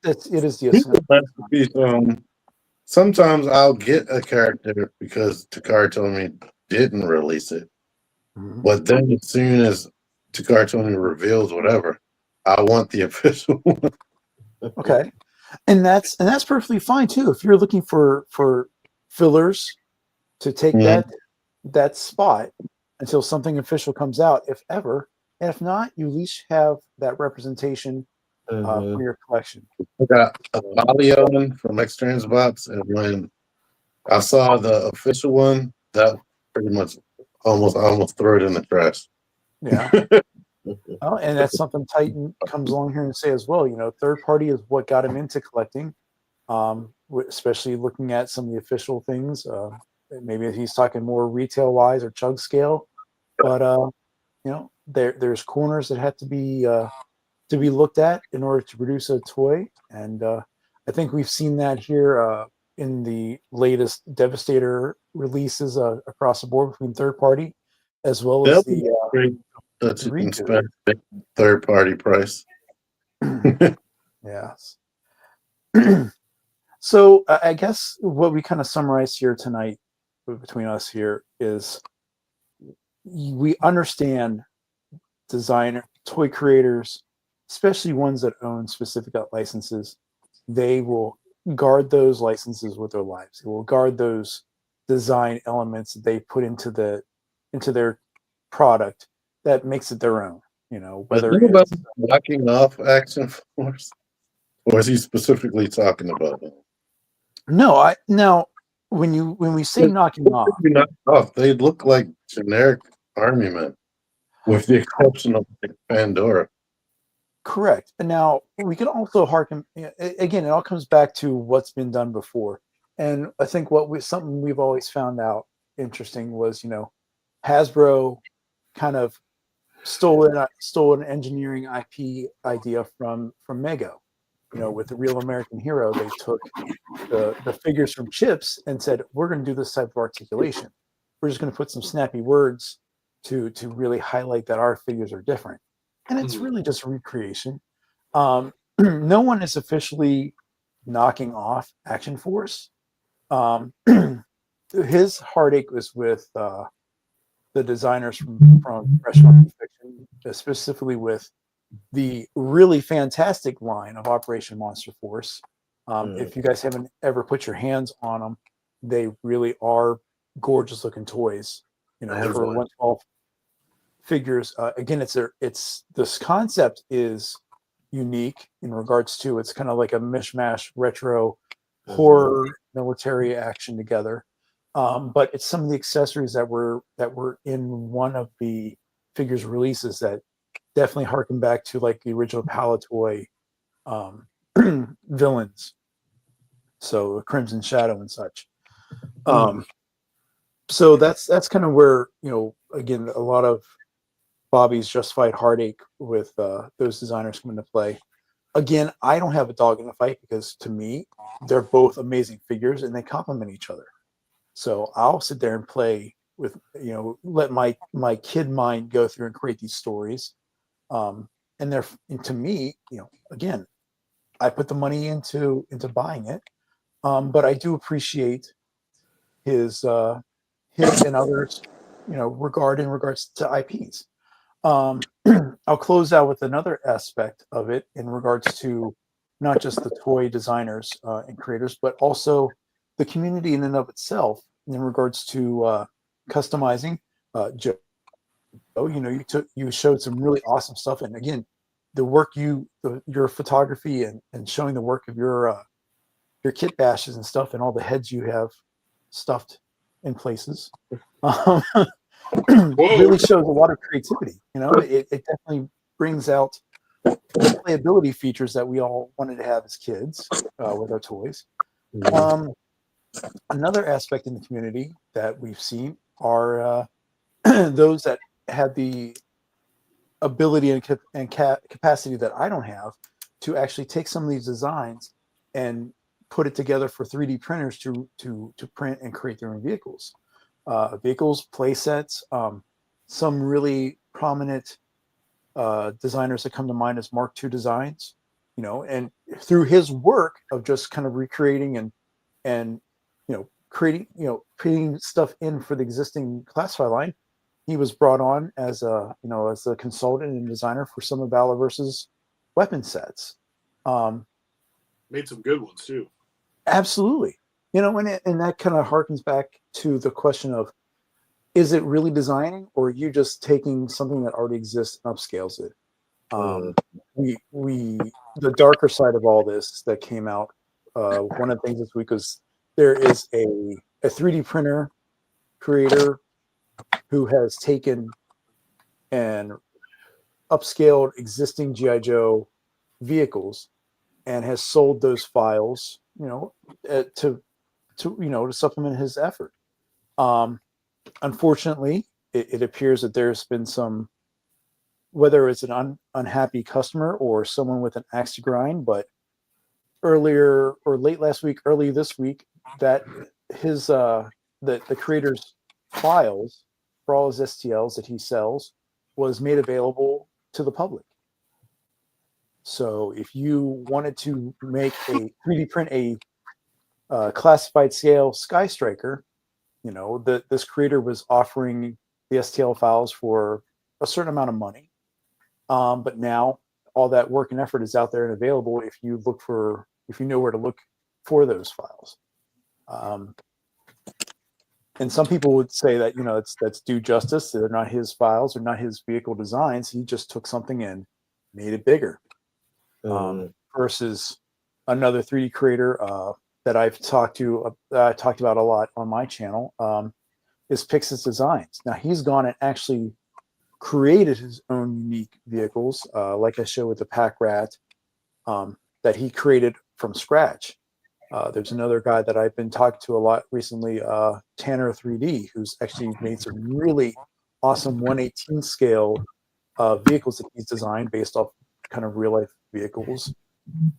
it is the sometimes I'll get a character because Takara told me didn't release it. But then as soon as Takara told me reveals whatever, I want the official one. Okay. And that's perfectly fine too. If you're looking for fillers to take that spot until something official comes out, if ever, and if not, you at least have that representation for your collection. I got a Valion from X-Transbots, and when I saw the official one, that pretty much almost threw it in the trash. Yeah. Oh, and that's something Titan comes along here and say as well. Third party is what got him into collecting, especially looking at some of the official things. Maybe he's talking more retail wise or chug scale, but there's corners that have to be looked at in order to produce a toy, and I think we've seen that here in the latest Devastator releases across the board between third party as well as the that you can spend third party price. Yes. So I guess what we kind of summarize here tonight between us here is we understand toy creators, especially ones that own specific licenses. They will guard those licenses with their lives. They will guard those design elements that they put into their product that makes it their own. Whether it's about knocking off Action Force, or is he specifically talking about them? No, when we say knocking off, they look like generic army men, with the exception of Pandora. Correct. And now we can also harken again. It all comes back to what's been done before, and I think something we've always found out interesting was Hasbro kind of stole an engineering IP idea from Mego. With the Real American Hero, they took the figures from Chips and said, we're going to do this type of articulation. We're just going to put some snappy words to really highlight that our figures are different. And it's really just a recreation. No one is officially knocking off Action Force. His heartache was with the designers from Restaurant Fiction, specifically with the really fantastic line of Operation Monster Force. If you guys haven't ever put your hands on them, they really are gorgeous looking toys. you I know, have for one. 112 figures. Again, it's this concept is unique in regards to it's kind of like a mishmash retro horror military action together. But it's some of the accessories that were in one of the figures releases that definitely harken back to like the original Palatoy villains. So Crimson Shadow and such. So that's kind of where, you know, again, a lot of Bobby's justified heartache with those designers come into play. Again, I don't have a dog in the fight because to me, they're both amazing figures and they complement each other. So I'll sit there and play with, you know, let my kid mind go through and create these stories. And to me, you know, again, I put the money into buying it, but I do appreciate his and others, you know, in regards to IPs. I'll close out with another aspect of it in regards to not just the toy designers and creators, but also the community in and of itself in regards to customizing. Joe, you know, you showed some really awesome stuff, and again, the work your photography and showing the work of your kit bashes and stuff, and all the heads you have stuffed in places. Really shows a lot of creativity. You know, it definitely brings out the playability features that we all wanted to have as kids with our toys. Another aspect in the community that we've seen are those that have the ability and capacity that I don't have to actually take some of these designs and put it together for 3D printers to print and create their own vehicles. Play sets. Some really prominent designers that come to mind as Mark II Designs, you know, and through his work of just kind of recreating and you know creating stuff in for the existing Classify line, he was brought on as a consultant and designer for some of Valorverse's weapon sets. Made some good ones too. Absolutely, you know, and that kind of harkens back to the question of, is it really designing, or are you just taking something that already exists and upscales it? The darker side of all this that came out, one of the things this week was there is a 3D printer creator who has taken and upscaled existing G.I. Joe vehicles and has sold those files, you know, to supplement his effort. Unfortunately, it appears that there's been some, whether it's an unhappy customer or someone with an axe to grind, but earlier or late last week, early this week, that his the creator's files for all his STLs that he sells was made available to the public. So if you wanted to make a 3D print a classified scale Sky Striker, you know, this creator was offering the STL files for a certain amount of money. But now all that work and effort is out there and available if you know where to look for those files. And some people would say that, you know, that's due justice. They're not his files, they're not his vehicle designs. He just took something and made it bigger. Versus another 3D creator that I've talked about a lot on my channel is Pixis Designs. Now he's gone and actually created his own unique vehicles, like I showed with the Pack Rat, that he created from scratch. There's another guy that I've been talking to a lot recently, Tanner 3D, who's actually made some really awesome 1/18 scale vehicles that he's designed based off kind of real life vehicles.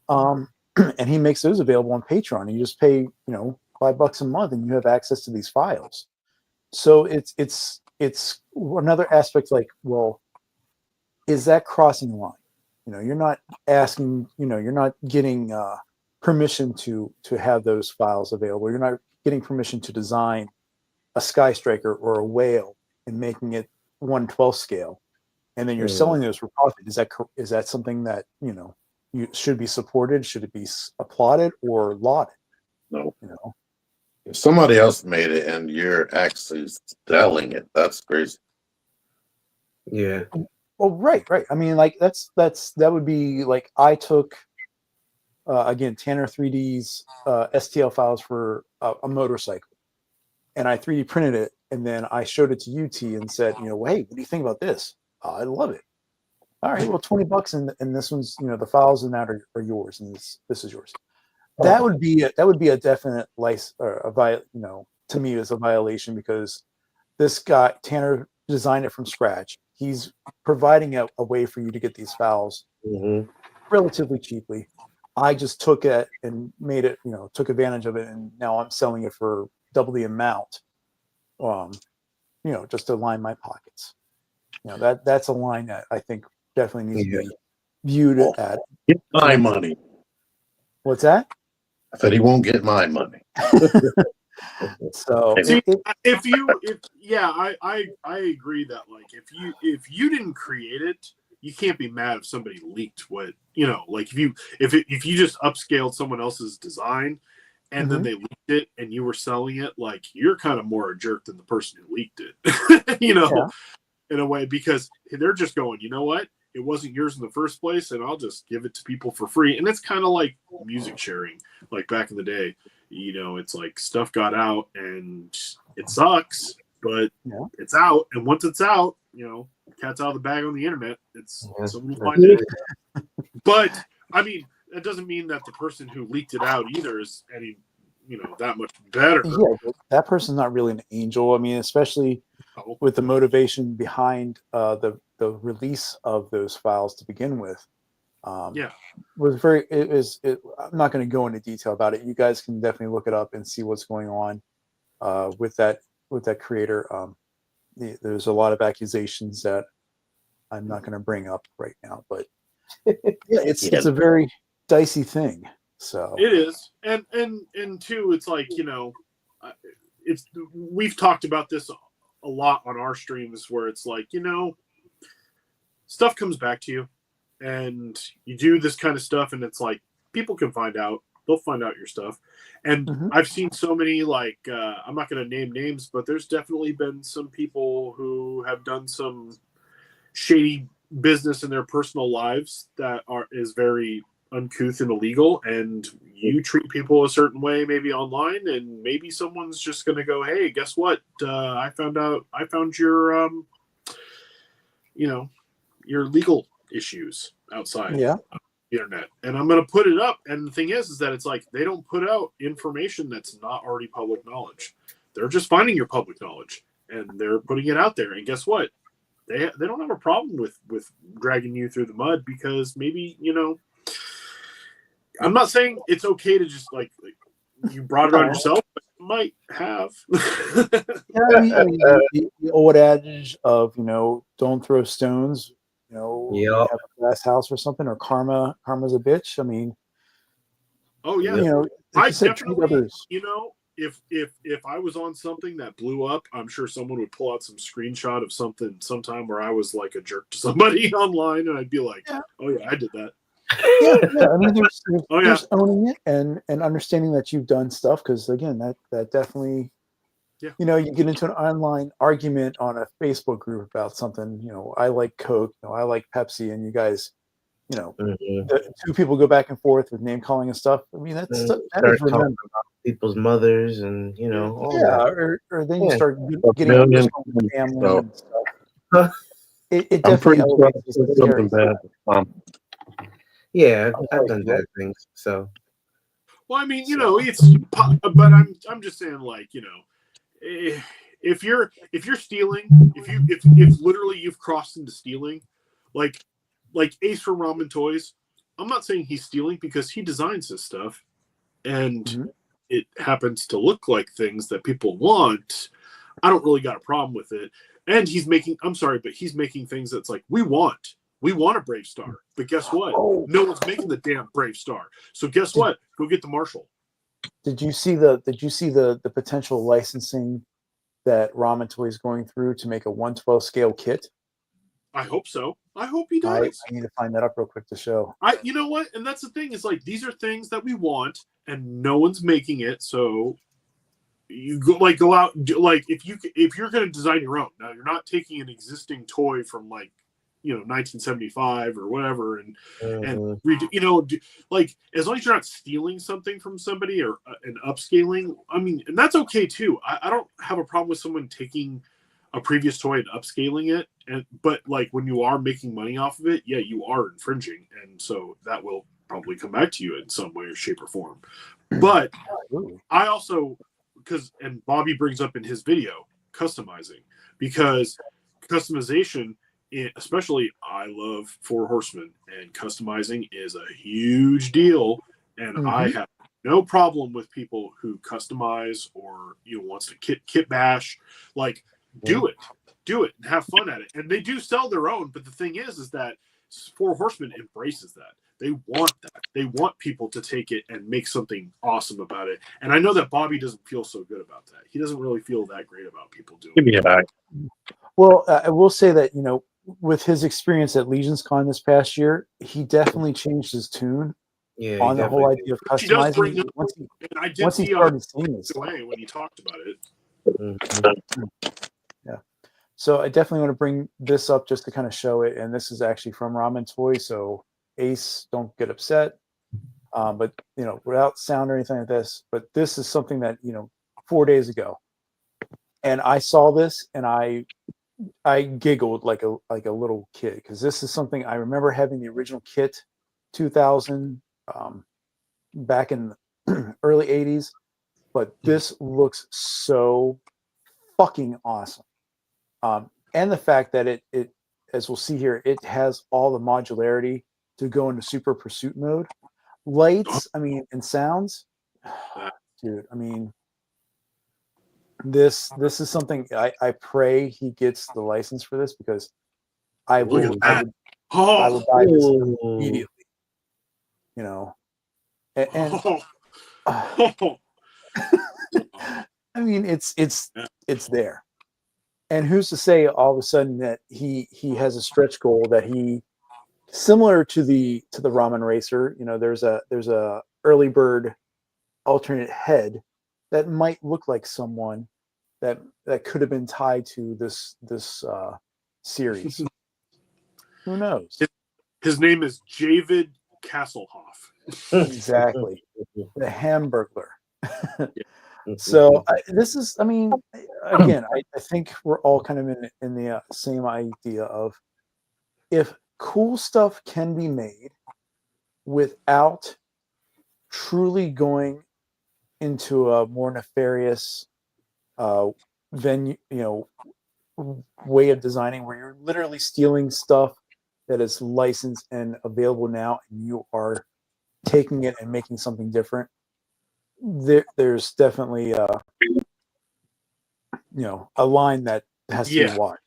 And he makes those available on Patreon. You just pay, you know, $5 a month and you have access to these files. So it's another aspect, like, well, is that crossing the line? You know, you're not asking, you know, you're not getting permission to have those files available. You're not getting permission to design a Sky Striker or a Whale and making it 1/12 scale, and then you're selling those for profit. Is that something that, you know, you should be supported? Should it be applauded or lauded? No. You know, If somebody else made it and you're actually selling it, that's crazy. Yeah. Well, right. I mean, like that would be like I took again Tanner 3D's STL files for a motorcycle, and I 3D printed it, and then I showed it to UT and said, hey, what do you think about this? I love it. All right, well, $20, and this one's, the files in that are yours, and this is yours. That would be a definite license, or to me is a violation, because this guy Tanner designed it from scratch. He's providing a way for you to get these files relatively cheaply. I just took it and made it, took advantage of it, and now I'm selling it for double the amount, just to line my pockets. That's a line that I think definitely needs to be viewed at. Get my money. What's that? I said he won't get my money. So See, I agree that, like, if you didn't create it, you can't be mad if somebody leaked what, like if you just upscaled someone else's design and then they leaked it and you were selling it, like, you're kind of more a jerk than the person who leaked it, in a way, because they're just going, you know what? It wasn't yours in the first place, and I'll just give it to people for free. And it's kind of like music sharing, like back in the day. It's like stuff got out and it sucks, but it's out. And once it's out, cat's out of the bag on the internet. Someone will find it. But I mean, that doesn't mean that the person who leaked it out either is any, that much better. Yeah, that person's not really an angel. I mean, especially with the motivation behind the release of those files to begin with. Was very. I'm not going to go into detail about it. You guys can definitely look it up and see what's going on with that creator. There's a lot of accusations that I'm not going to bring up right now, but it's a very dicey thing. So it is, and two, it's like, we've talked about this a lot on our streams, where it's like, stuff comes back to you, and you do this kind of stuff, and it's like, people can find out. They'll find out your stuff. And I've seen so many, like, I'm not going to name names, but there's definitely been some people who have done some shady business in their personal lives that is very uncouth and illegal, and you treat people a certain way, maybe online, and maybe someone's just going to go, hey, guess what? I found your, your legal issues outside the internet, and I'm going to put it up. And the thing is that it's like, they don't put out information that's not already public knowledge. They're just finding your public knowledge and they're putting it out there. And guess what? They don't have a problem with dragging you through the mud, because maybe, I'm not saying it's okay to just like you brought it on yourself, but you might have. I mean, the old adage of, don't throw stones, you have a glass house or something, or karma's a bitch. I mean, I definitely, if I was on something that blew up, I'm sure someone would pull out some screenshot of something sometime where I was like a jerk to somebody online, and I'd be like, oh yeah, I did that. Yeah. I mean, there's owning it and understanding that you've done stuff, because again, that definitely, you get into an online argument on a Facebook group about something. I like Coke, I like Pepsi, and you guys, the two people go back and forth with name calling and stuff. I mean, that is remembered. People's mothers, and or then you start getting family and stuff. It definitely elevates something bad. Yeah, I've done bad things. So, well, I mean, it's, but I'm just saying, like, if you're stealing, if literally you've crossed into stealing, like Ace from Ramen Toys, I'm not saying he's stealing, because he designs this stuff, and it happens to look like things that people want. I don't really got a problem with it. And he's making things that's like, we want a Brave Star, but guess what? No one's making the damn Brave Star. So guess what? Go get the Marshall. Did you see the potential licensing that Ramen Toy is going through to make a 1/12 scale kit? I hope so. I hope he does. I need to find that up real quick to show. You know what? And that's the thing, is like, these are things that we want and no one's making it. So you go out like if you're going to design your own. Now you're not taking an existing toy from like 1975 or whatever and like as long as you're not stealing something from somebody or and upscaling, I mean, and that's okay too. I don't have a problem with someone taking a previous toy and upscaling it, but like when you are making money off of it, yeah, you are infringing, and so that will probably come back to you in some way or shape or form. But I also, and Bobby brings up in his video, customizing, because customization, especially I love Four Horsemen, and customizing is a huge deal, and I have no problem with people who customize or wants to kit bash, like do it and have fun at it. And they do sell their own, but the thing is that Four Horsemen embraces that. They want that. They want people to take it and make something awesome about it. And I know that Bobby doesn't feel so good about that. He doesn't really feel that great about people doing it. Well, I will say that, with his experience at Legion's Con this past year, he definitely changed his tune on the whole idea of customizing. Once he started seeing this when he talked about it. Yeah. So I definitely want to bring this up just to kind of show it. And this is actually from Ramen Toy. So Ace, don't get upset. But without sound or anything like this, but this is something that 4 days ago, and I saw this and I giggled like a little kid, because this is something I remember having the original kit 2000 back in the early 80s, but this looks so fucking awesome. And the fact that it as we'll see here, it has all the modularity to go into super pursuit mode, lights, and sounds. Dude, this is something I pray he gets the license for this, because I would buy this immediately. It's there. And who's to say all of a sudden that he has a stretch goal that he, similar to the Ramen Racer, there's a early bird alternate head that might look like someone that could have been tied to this series. Who knows? His name is Javid Kasselhoff. Exactly. The Hamburglar. So this is, again, I think we're all kind of in the same idea of, if cool stuff can be made without truly going into a more nefarious venue, way of designing, where you're literally stealing stuff that is licensed and available now, and you are taking it and making something different. There's definitely a line that has to be watched.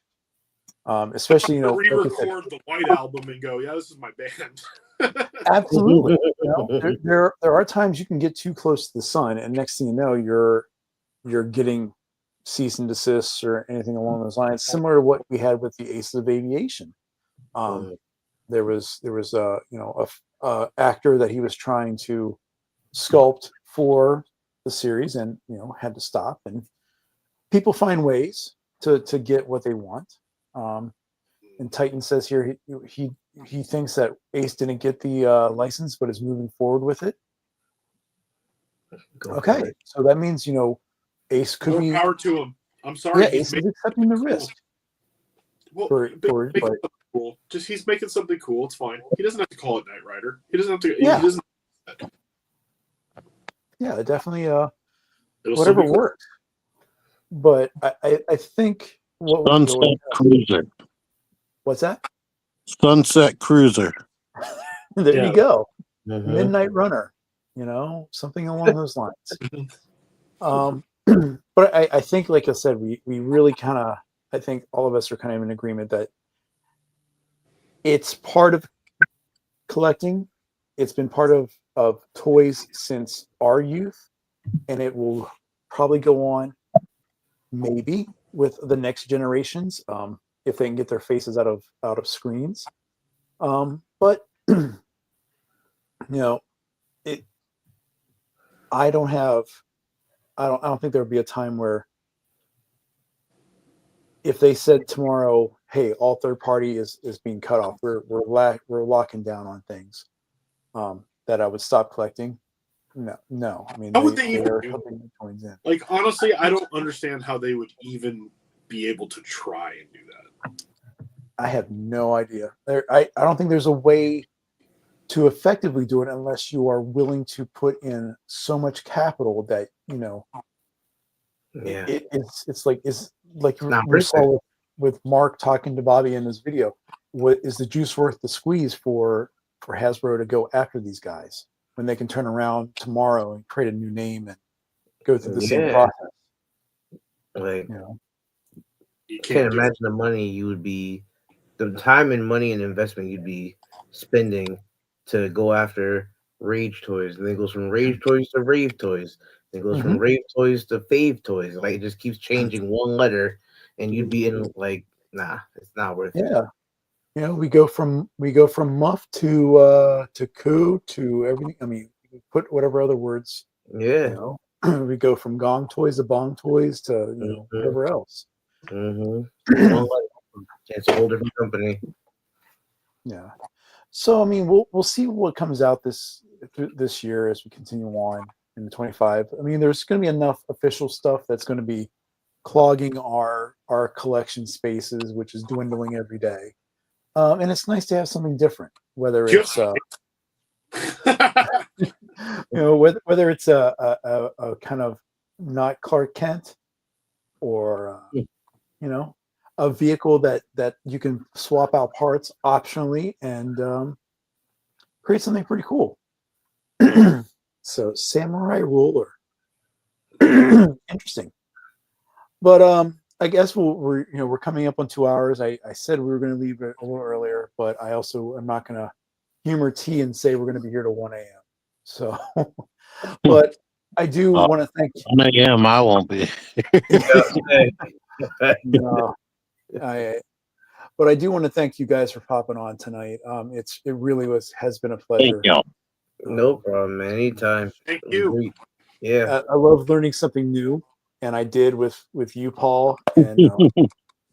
Especially re-record the White Album and go, yeah, this is my band. Absolutely. There are times you can get too close to the sun, and next thing you know, you're getting cease and desists or anything along those lines, similar to what we had with the Aces of Aviation. There was a actor that he was trying to sculpt for the series, and had to stop. And people find ways to get what they want. And Titan says here he thinks that Ace didn't get the license, but is moving forward with it. Okay, so that means Ace could be power to him. I'm sorry, Ace is accepting the risk. Cool. Just he's making something cool. It's fine. He doesn't have to call it Knight Rider. He doesn't have to. Yeah. He doesn't. Yeah, definitely. Whatever works. But I think Sunset Cruiser. What's that? Sunset Cruiser. There you go. Midnight Runner. Something along those lines. But I think, like I said, we really kind of, I think all of us are kind of in agreement that it's part of collecting. It's been part of toys since our youth, and it will probably go on maybe with the next generations, if they can get their faces out of screens. But I don't have I don't think there would be a time where if they said tomorrow, hey, all third party is being cut off, we're locking down on things, that I would stop collecting. No. I mean, How would they they even are do helping the coins in. Like, honestly, I don't understand how they would even be able to try and do that. I have no idea. I don't think there's a way to effectively do it unless you are willing to put in so much capital that Yeah. it's like not we worth saw with Mark talking to Bobby in this video. What is the juice worth the squeeze for Hasbro to go after these guys when they can turn around tomorrow and create a new name and go through the same Yeah. process? Like, You know, You can't can't do imagine the money you would be, the time and money and investment you'd be spending to go after Rage Toys, and then it goes from Rage Toys to Rave Toys, then it goes from Rave Toys to Fave Toys. Like, it just keeps changing one letter, and you'd be in like, nah, it's not worth it. yeah. You know, we go from muff to coup to everything. I mean, put whatever other words. Yeah. You know, we go from gong toys to bong toys to Mhm. whatever else. One letter. It's a whole different company. Yeah. So I mean, we'll see what comes out this year as we continue on in the 25. I mean, there's going to be enough official stuff that's going to be clogging our collection spaces, which is dwindling every day. And it's nice to have something different, whether it's whether it's a kind of not Clark Kent or a vehicle that you can swap out parts optionally and create something pretty cool. So Samurai Ruler, interesting. But I guess we're coming up on 2 hours. I said we were going to leave it a little earlier, but I also am not going to humor T and say we're going to be here till 1 a.m. So, but I do want to thank. 1 a.m. I won't be. No, but I do want to thank you guys for popping on tonight. It really has been a pleasure. Thank you. No problem, man. Anytime. Thank you. Yeah. I love learning something new, and I did with you, Paul, and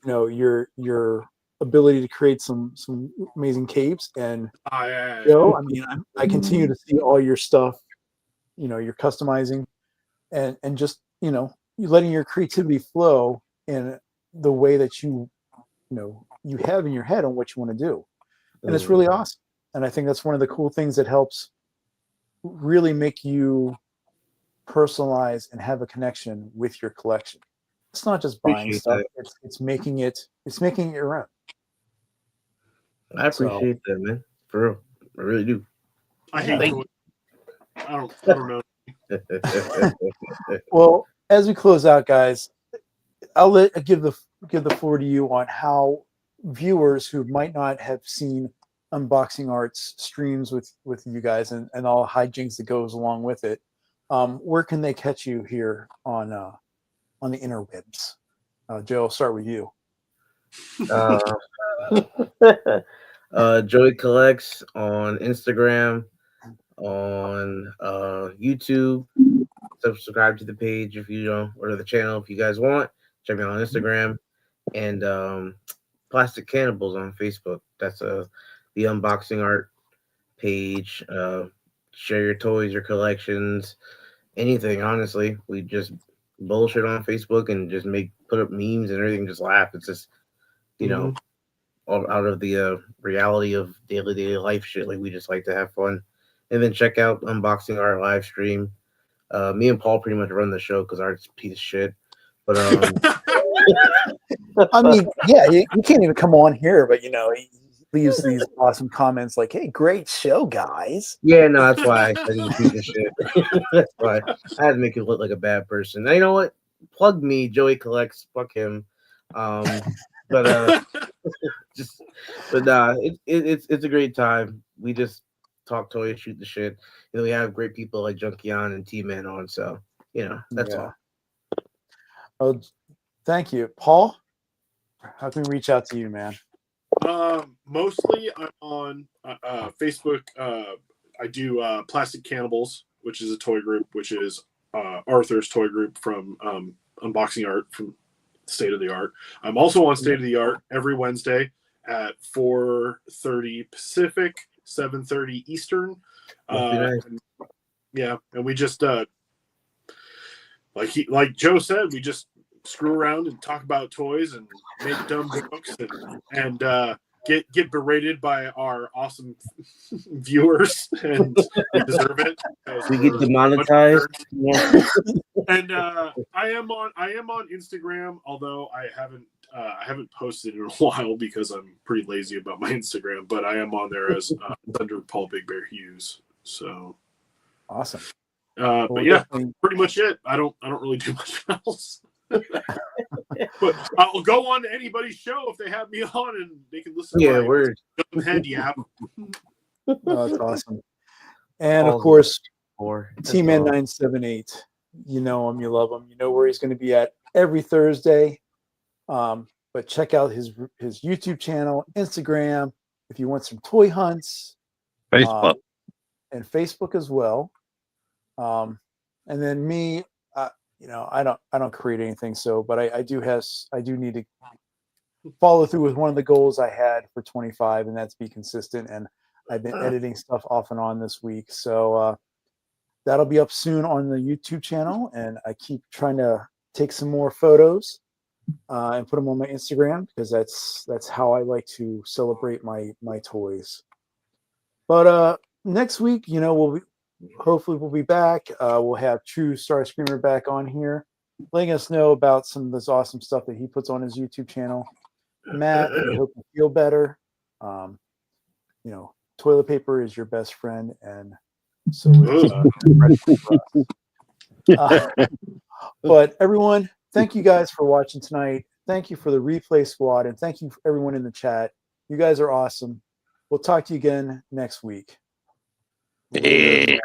your ability to create some amazing capes. And Joe, I mean, I continue to see all your stuff. You're customizing, and just you letting your creativity flow in the way that you have in your head on what you want to do, and it's really awesome. And I think that's one of the cool things that helps really make you personalize and have a connection with your collection. It's not just buying Appreciate stuff; that. it's making it your own. I appreciate that, man. For real, I really do. I hate toys. I don't know. Well, as we close out, guys, I'll give the floor to you on how viewers who might not have seen Unboxing Arts streams with you guys and all the hijinks that goes along with it, where can they catch you here on the interwebs? Joe, I'll start with you. Joey Collects on Instagram, on YouTube. Subscribe to the page if you or to the channel if you guys want. Check me out on Instagram, and Plastic Cannibals on Facebook. That's the Unboxing Art page. Share your toys, your collections, anything. Honestly, we just bullshit on Facebook and just put up memes and everything. Just laugh. It's just all out of the reality of daily life shit. Like, we just like to have fun. And then check out Unboxing Art live stream. Me and Paul pretty much run the show because Art's a piece of shit. But I mean, yeah, you can't even come on here, but he leaves these awesome comments like, "Hey, great show, guys." Yeah, no, that's why I said he's a piece of shit. That's why I had to make him look like a bad person. Now, you know what? Plug me, Joey Collects. Fuck him. But it's a great time. We just talk toys, shoot the shit. We have great people like Junkie on and T-Man on. So that's all. Oh, thank you, Paul. How can we reach out to you, man? Mostly I'm on Facebook. I do Plastic Cannibals, which is a toy group, which is Arthur's Toy Group from Unboxing Art from State of the Art. I'm also on State of the Art every Wednesday at 4:30 Pacific, 7:30 Eastern. Nice. And we just like Joe said, we just screw around and talk about toys and make dumb jokes and get berated by our awesome viewers, and we deserve it. We get demonetized. And I am on Instagram, although I haven't posted in a while because I'm pretty lazy about my Instagram. But I am on there as Thunder Paul Big Bear Hughes. So Awesome. But yeah, pretty much it. I don't really do much else. But I'll go on to anybody's show if they have me on and they can listen to my word. head yap. Oh, that's awesome. And of course, Or T-Man 978. You know him, you love him. You know where he's going to be at every Thursday. But check out his YouTube channel, Instagram, if you want some toy hunts. Facebook. And Facebook as well. And then me, I don't create anything. So, but I do need to follow through with one of the goals I had for 25, and that's be consistent. And I've been editing stuff off and on this week. So, that'll be up soon on the YouTube channel. And I keep trying to take some more photos, and put them on my Instagram because that's how I like to celebrate my toys. But, next week, hopefully we'll be back. We'll have True Star Screamer back on here, letting us know about some of this awesome stuff that he puts on his YouTube channel. Matt, I hope you feel better. Toilet paper is your best friend, and so is but everyone, thank you guys for watching tonight. Thank you for the replay squad, and thank you for everyone in the chat. You guys are awesome. We'll talk to you again next week. Yeah.